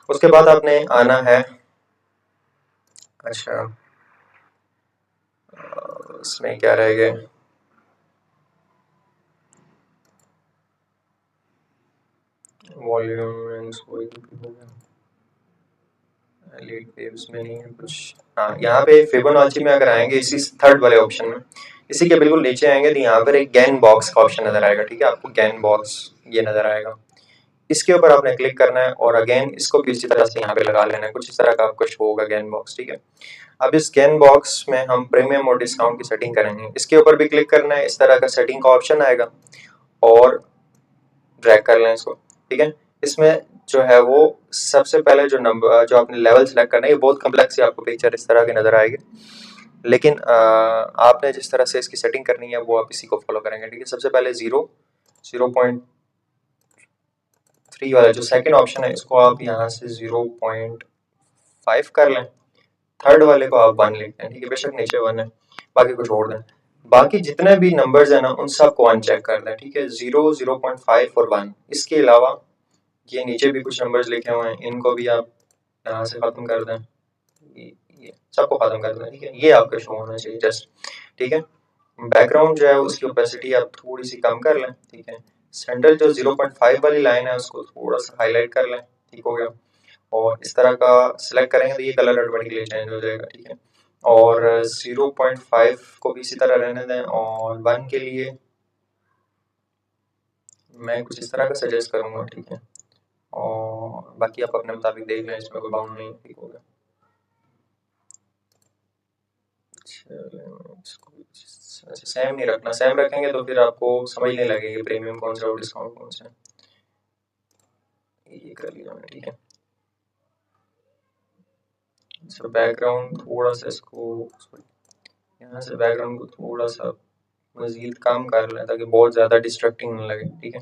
उसके बाद आपने आना है, अच्छा इसमें क्या रह गया, वॉल्यूम एंड हो गया, लीड वेव्स में नहीं है कुछ। हाँ, यहाँ पे फिबोनाची में अगर आएंगे इसी थर्ड वाले ऑप्शन में, इसी के बिल्कुल नीचे आएंगे तो यहाँ पर एक गैन बॉक्स का ऑप्शन नजर आएगा, ठीक है। आपको गैन बॉक्स ये नजर आएगा, इसके ऊपर आपने क्लिक करना है और अगेन इसको भी इसी तरह से यहाँ पे लगा लेना है, कुछ इस तरह का आपको शो होगा गैन बॉक्स, ठीक है। अब इस गैन बॉक्स में हम प्रीमियम और डिस्काउंट की सेटिंग करेंगे, इसके ऊपर भी क्लिक करना है, इस तरह का सेटिंग का ऑप्शन आएगा और ड्रैग कर लें इसको, ठीक है। इसमें जो है वो सबसे पहले जो नंबर जो आपने लेवल सेलेक्ट करना है, ये बहुत कम्प्लेक्स है, आपको पिक्चर इस तरह की नजर आएगी, लेकिन आपने जिस तरह से इसकी सेटिंग करनी है वो आप इसी को फॉलो करेंगे, ठीक है। सबसे पहले 0.3 वाला जो सेकंड ऑप्शन है इसको आप यहाँ से 0.5 कर लें, थर्ड वाले को आप 1 लिखते हैं, ठीक है। बेशक नीचे 1 है, बाकी को छोड़ दें, बाकी जितने भी नंबर्स हैं ना उन सबको अनचेक कर दें, ठीक है। 0, 0.5 और 1, इसके अलावा ये नीचे भी कुछ नंबर्स लिखे हुए हैं, इनको भी आप यहाँ से खत्म कर दें, ये सबको खत्म कर दें, ठीक है। ये आपका शो होना चाहिए जस्ट, ठीक है। बैकग्राउंड जो है उसकी ओपेसिटी आप थोड़ी सी कम कर लें, ठीक है। सेंट्रल जो 0.5 वाली लाइन है उसको थोड़ा सा हाईलाइट कर लें, ठीक हो गया। और इस तरह का सिलेक्ट करेंगे तो ये कलर ऑटोमेटिकली चेंज हो जाएगा, ठीक है। और 0.5 को भी इसी तरह रहने दें और 1 के लिए मैं कुछ इस तरह का सजेस्ट करूँगा, ठीक है। और बाकी आप अपने मुताबिक देख लें, इसमें कोई बाउंड नहीं, ठीक होगा। अच्छा सेम नहीं रखना, सेम रखेंगे तो फिर आपको समझ नहीं लगेगी प्रीमियम कौन सा और डिस्काउंट कौन सा है। ये कर लिया मैंने, ठीक है। अच्छा बैकग्राउंड थोड़ा सा इसको यहाँ से बैकग्राउंड को थोड़ा सा मजीद कम कर लें ताकि बहुत ज़्यादा डिस्ट्रैक्टिंग नहीं लगे, ठीक है।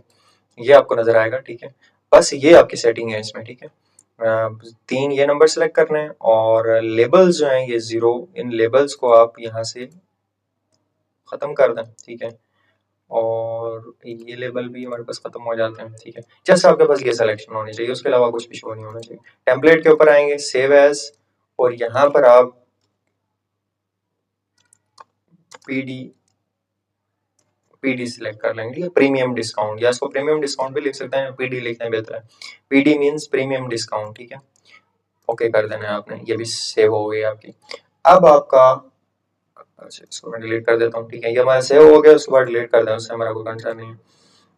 ये आपको नज़र आएगा, ठीक है। बस ये आपकी सेटिंग है इसमें, ठीक है। 3 ये नंबर सेलेक्ट करने हैं और लेबल्स जो हैं ये 0, इन लेबल्स को आप यहाँ से ख़त्म कर दें, ठीक है। और ये लेबल भी हमारे पास ख़त्म हो जाते हैं, ठीक है। जैसे आपके पास ये सिलेक्शन होनी चाहिए, उसके अलावा कुछ भी शो नहीं होना चाहिए। टेम्पलेट के ऊपर आएंगे, सेव एज, और यहाँ पर आप पीडी सिलेक्ट कर लेंगे, ठीक है। प्रीमियम डिस्काउंट, या इसको प्रीमियम डिस्काउंट भी लिख सकते हैं, पीडी लिखना है बेहतर है। पीडी मींस प्रीमियम डिस्काउंट, ठीक है। ओके कर देना है आपने, ये भी सेव हो गई आपकी। अब आपका, अच्छा इसको मैं डिलीट कर देता हूँ, ठीक है। ये हमारा सेव हो गया, उसके बाद डिलीट कर दें, उससे हमारा कोई कंसर्न नहीं है।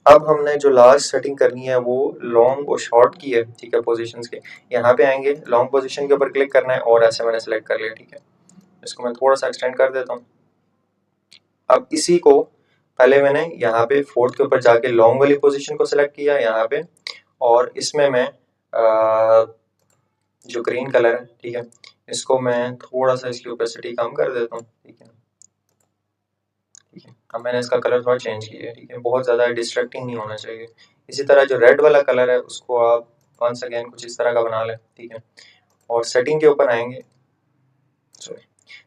अब हमने जो लास्ट सेटिंग करनी है वो लॉन्ग और शॉर्ट की है, ठीक है, पोजीशंस के। यहाँ पे आएंगे, लॉन्ग पोजीशन के ऊपर क्लिक करना है और ऐसे मैंने सेलेक्ट कर लिया, ठीक है। इसको मैं थोड़ा सा एक्सटेंड कर देता हूँ। अब इसी को पहले मैंने यहाँ पे फोर्थ के ऊपर जाके लॉन्ग वाली पोजीशन को सिलेक्ट किया यहाँ पे, और इसमें मैं जो ग्रीन कलर है, ठीक है, इसको मैं थोड़ा सा इसकी ओपेसिटी कम कर देता हूँ, ठीक है। ठीक है, अब मैंने इसका कलर थोड़ा चेंज किया है, ठीक है, बहुत ज़्यादा डिस्ट्रैक्टिंग नहीं होना चाहिए। इसी तरह जो रेड वाला कलर है उसको आप वंस अगेन कुछ इस तरह का बना लें, ठीक है। और सेटिंग के ऊपर आएंगे, सॉरी,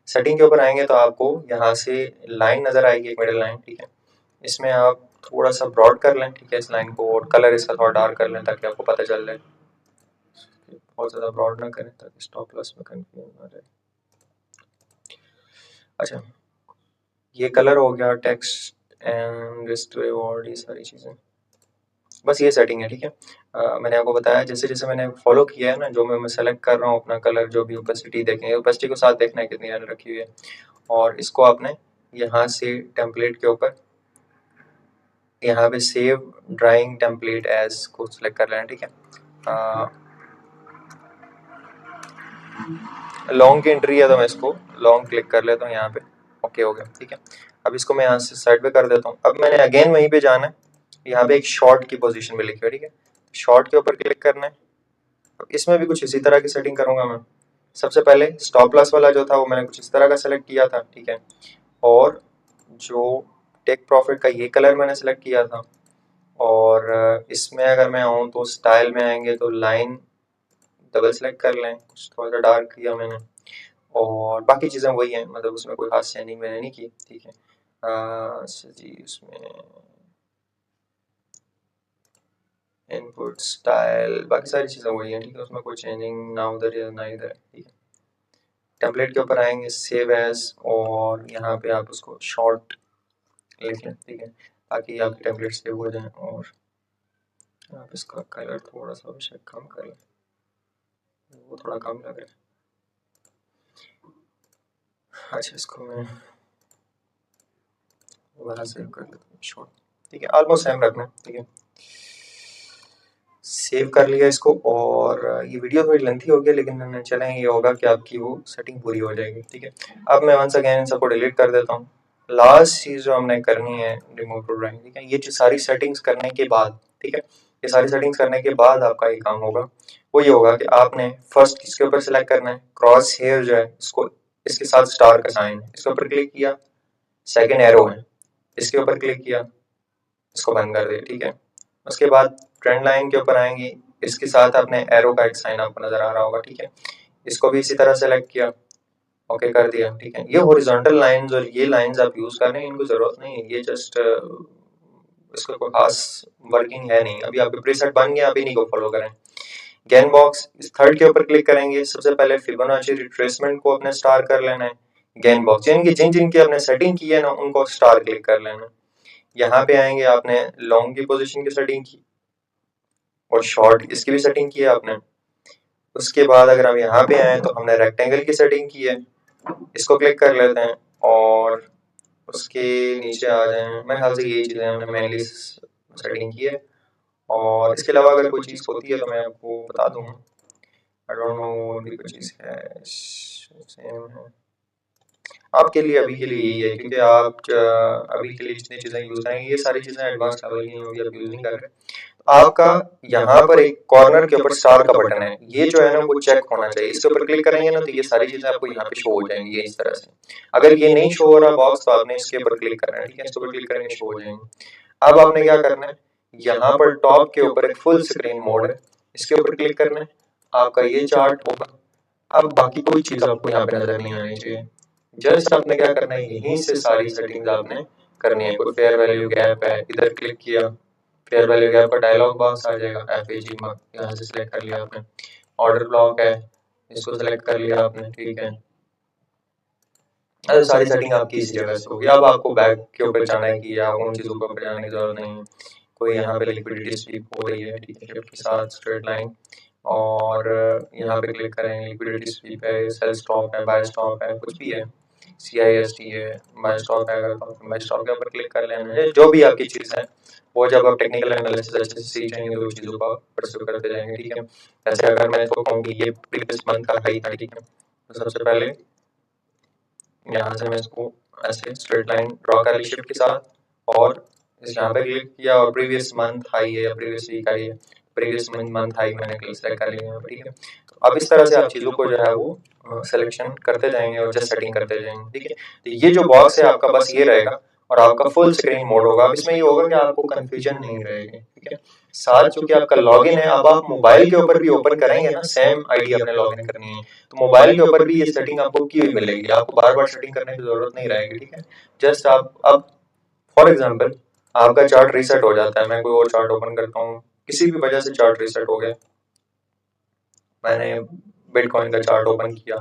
सेटिंग के ऊपर आएंगे तो आपको यहाँ से लाइन नज़र आएगी, एक मिडिल लाइन, ठीक है। इसमें आप थोड़ा सा ब्रॉड कर लें, ठीक है, इस लाइन को, और कलर इसका थोड़ा डार्क कर लें ताकि आपको पता चल जाए। बहुत ज़्यादा ब्रॉड ना करें ताकि स्टॉप लॉस में कंफ्यूजन ना जाए। अच्छा, ये कलर हो गया, टेक्स्ट एंड रिस्ट रिवॉर्ड, ये सारी चीज़ें, बस ये सेटिंग है, ठीक है। मैंने आपको बताया जैसे जैसे मैंने फॉलो किया है ना, जो मैं सेलेक्ट कर रहा हूँ अपना कलर, जो भी ओपेसिटी देखें, ओपेसिटी को साथ देखना है कितनी मैंने रखी हुई है, और इसको आपने यहाँ से टेम्पलेट के ऊपर यहाँ पे सेव ड्राइंग टेम्पलेट एज को सिलेक्ट कर लेना, ठीक है। लॉन्ग की एंट्री है तो मैं इसको लॉन्ग क्लिक कर लेता हूँ यहाँ पे, ओके हो गया, ठीक है। अब इसको मैं यहाँ से साइड पे कर देता हूँ। अब मैंने अगेन वहीं पे जाना है, यहाँ पे एक शॉर्ट की पोजीशन में लिखी है, ठीक है, शॉर्ट के ऊपर क्लिक करना है। इसमें भी कुछ इसी तरह की सेटिंग करूंगा मैं। सबसे पहले स्टॉप लॉस वाला जो था वो मैंने कुछ इस तरह का सेलेक्ट किया था, ठीक है, और जो टेक प्रॉफिट का ये कलर मैंने सेलेक्ट किया था, और इसमें अगर मैं आऊँ तो स्टाइल में आएंगे तो लाइन डबल सेलेक्ट कर लें, कुछ थोड़ा सा डार्क किया मैंने, और बाकी चीज़ें वही हैं, मतलब उसमें कोई खास चेंजिंग मैंने नहीं की, ठीक है। जी, उसमें इनपुट स्टाइल बाकी सारी चीज़ें वही हैं, ठीक है, उसमें कोई चेंजिंग ना उधर या ना इधर, ठीक है। टेम्पलेट के ऊपर आएंगे, सेव एज, और यहाँ पे आप उसको शॉर्ट लिख लें, ठीक है, ताकि आपके टेम्पलेट सेव हो जाए। और आप इसका कलर थोड़ा सा बेशक कम कर लें, वो थोड़ा कम लग रहा है। अच्छा, इसको मैं दोबारा सेव कर लेता हूँ, शॉर्ट, ठीक है, ऑलमोस्ट सेम रखना, ठीक है। सेव कर लिया इसको, और ये वीडियो थोड़ी लेंथी हो गया, लेकिन चलें, ये होगा कि आपकी वो सेटिंग पूरी हो जाएगी, ठीक है। अब मैं वंस अगेन सबको डिलीट कर देता हूँ। लास्ट चीज़ जो हमने करनी है, रिमूव टू ड्राइंग, ठीक है, ये जो सारी सेटिंग्स करने के बाद, ठीक है, ये सारी सेटिंग्स करने के बाद आपका ये काम होगा, वो ये होगा कि आपने फर्स्ट इसके ऊपर सेलेक्ट करना है, क्रॉस हेयर जो है इसको, इसके साथ स्टार का साइन है, इसके ऊपर क्लिक किया, सेकेंड एरो है, इसके ऊपर क्लिक किया, इसको बंद कर दिया, ठीक है। उसके बाद ट्रेंड लाइन के ऊपर आएंगे, इसके साथ आपने एरो का एक साइन आपको नजर आ रहा होगा, ठीक है, इसको भी इसी तरह सेलेक्ट किया, ओके कर दिया, ठीक है। ये हॉरिजॉन्टल लाइंस और ये लाइंस आप यूज कर रहे हैं, इनको जरूरत नहीं है, ये जस्ट इसको कोई खास वर्किंग है नहीं, अभी आपके प्रीसेट बन गया, अभी इन्हीं को फॉलो करें। गेन बॉक्स, इस थर्ड के ऊपर क्लिक करेंगे, सबसे पहले फिबोनाची रिट्रेसमेंट को अपने स्टार कर लेना है। गेन बॉक्स यानी कि जिन जिन की आपने सेटिंग की है ना, उनको स्टार क्लिक कर लेना है। यहाँ पे आएंगे, आपने लॉन्ग की पोजीशन की सेटिंग की और शॉर्ट इसकी भी सेटिंग की है आपने। उसके बाद अगर हम यहाँ पे आए तो हमने रेक्टेंगल की सेटिंग की है, इसको क्लिक कर लेते हैं, और उसके नीचे आ जाए, मेरे ख्याल से यही चीज़ें हमने मेनली सेटिंग की है, और इसके अलावा अगर कोई चीज़ होती है तो मैं आपको बता दूँगा। आई डोंट नो भी कोई चीज़ है सेम है आपके लिए, अभी के लिए यही है, क्योंकि आप अभी के लिए जितनी चीज़ें यूज़ करेंगे ये सारी चीज़ें एडवांस लेवल की होंगी, आप यूज़ नहीं कर रहे। आपका यहाँ पर एक कॉर्नर के ऊपर स्टार का बटन है, ये जो है ना वो चेक होना चाहिए, इसके ऊपर क्लिक करेंगे ना तो ये सारी चीज़ें आपको यहाँ पे शो हो जाएंगी इस तरह से। अगर ये नहीं शो हो रहा बॉक्स तो आपने इसके ऊपर क्लिक करना है, ठीक है, इसके ऊपर क्लिक करेंगे शो हो जाएंगे। अब आपने क्या करना है, यहाँ पर टॉप के ऊपर एक फुल स्क्रीन मोड है, इसके ऊपर क्लिक करना है, आपका ये चार्ट होगा। अब बाकी कोई चीज़ आपको यहाँ पे नजर नहीं आनी चाहिए, जस्ट आपने क्या करना है, यहीं से सारी सेटिंग्स आपने करनी है। कोई फेयर वैल्यू गैप है, इधर क्लिक किया, फेयर वैल्यू गैप का डायलॉग बॉक्स आ जाएगा, FAG यहाँ से सिलेक्ट कर लिया आपने। ऑर्डर ब्लॉक है, इसको सिलेक्ट कर लिया आपने, ठीक है। अरे सारी सेटिंग आपकी इसी जगह से होगी। अब आपको बैक के ऊपर जाना है कि या उन चीज़ों के ऊपर जाने की जरूरत नहीं है। कोई यहाँ पे लिक्विडिटी स्वीप हो रही है, ठीक है, शिफ्ट के साथ स्ट्रेट लाइन, और यहाँ पे क्लिक करेंगे, लिक्विडिटी स्वीप है, सेल स्टॉप है, बाय स्टॉप है, कुछ भी है, CIST है, बाय स्टॉक है, बाय स्टॉक के ऊपर क्लिक कर लेना है। जो भी आपकी चीज़ है वो जब आप टेक्निकल एनालिसिस अच्छे से सीख जाएंगे तो चीज़ों को आप परस्यू करते जाएंगे, ठीक है। जैसे अगर मैं इसको कहूँ कि ये प्रीवियस मंथ का हाई था, ठीक है, तो सबसे पहले यहाँ से मैं इसको ऐसे स्ट्रेट लाइन ड्रॉ कर ली शिफ्ट के साथ, और इस यहाँ पे क्लिक किया और प्रीवियस मंथ हाई है या प्रीवियस वीक हाई है, प्रीवियस मंथ हाई मैंने क्लिक सेलेक्ट कर लिया, ठीक है। तो अब इस तरह से आप चीज़ों को जो है वो सिलेक्शन करते जाएंगे और जस्ट सेटिंग करते जाएंगे, ठीक है। तो ये जो बॉक्स है आपका बस ये रहेगा और आपका फुल स्क्रीन मोड होगा। अब इसमें ये होगा कि आपको कंफ्यूजन नहीं रहेगी, ठीक है। साथ चूंकि आपका लॉगिन है, अब आप मोबाइल के ऊपर भी ओपन करेंगे ना, सेम आईडी आपने लॉगिन करनी है, तो मोबाइल के ऊपर भी ये सेटिंग आपको की हुई मिलेगी, आपको बार बार सेटिंग करने की जरूरत नहीं रहेगी, ठीक है। जस्ट आप अब फॉर एग्जांपल आपका चार्ट रीसेट हो जाता है, मैं कोई और चार्ट ओपन करता हूँ, किसी भी वजह से चार्ट रीसेट हो गया, मैंने बिटकॉइन का चार्ट ओपन किया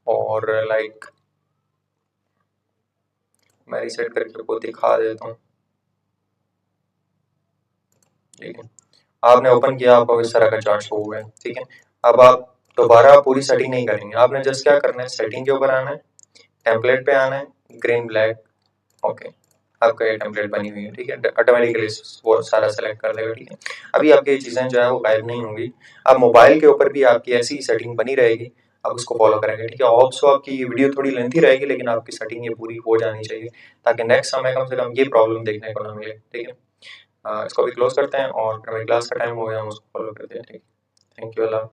और लाइक मैं रीसेट करके आपको दिखा देता हूँ, ठीक है। आपने ओपन किया, आपको इस तरह का चार्ट शो हुआ है, ठीक है। अब आप दोबारा पूरी सेटिंग नहीं करेंगे, आपने जस्ट क्या करना है, सेटिंग के ऊपर आना है, टेम्पलेट पे आना है, ग्रीन ब्लैक, ओके, आपका ये टेम्पलेट बनी हुई है, ठीक है। ऑटोमेटिकली वो सारा सेलेक्ट कर देगा, ठीक है। अभी आपकी ये चीज़ें जो है वो गायब नहीं होंगी। अब मोबाइल के ऊपर भी आपकी ऐसी सेटिंग बनी रहेगी, आप उसको फॉलो करेंगे, ठीक है। ऑल्सो आपकी ये वीडियो थोड़ी लेंथी रहेगी, लेकिन आपकी सेटिंग ये पूरी हो जानी चाहिए ताकि नेक्स्ट समय कम से कम ये प्रॉब्लम देखने को ना मिले, ठीक है। इसको भी क्लोज करते हैं और फिर हमारी क्लास का टाइम हो गया, हम उसको फॉलो करते हैं, ठीक है। Thank you, Allah.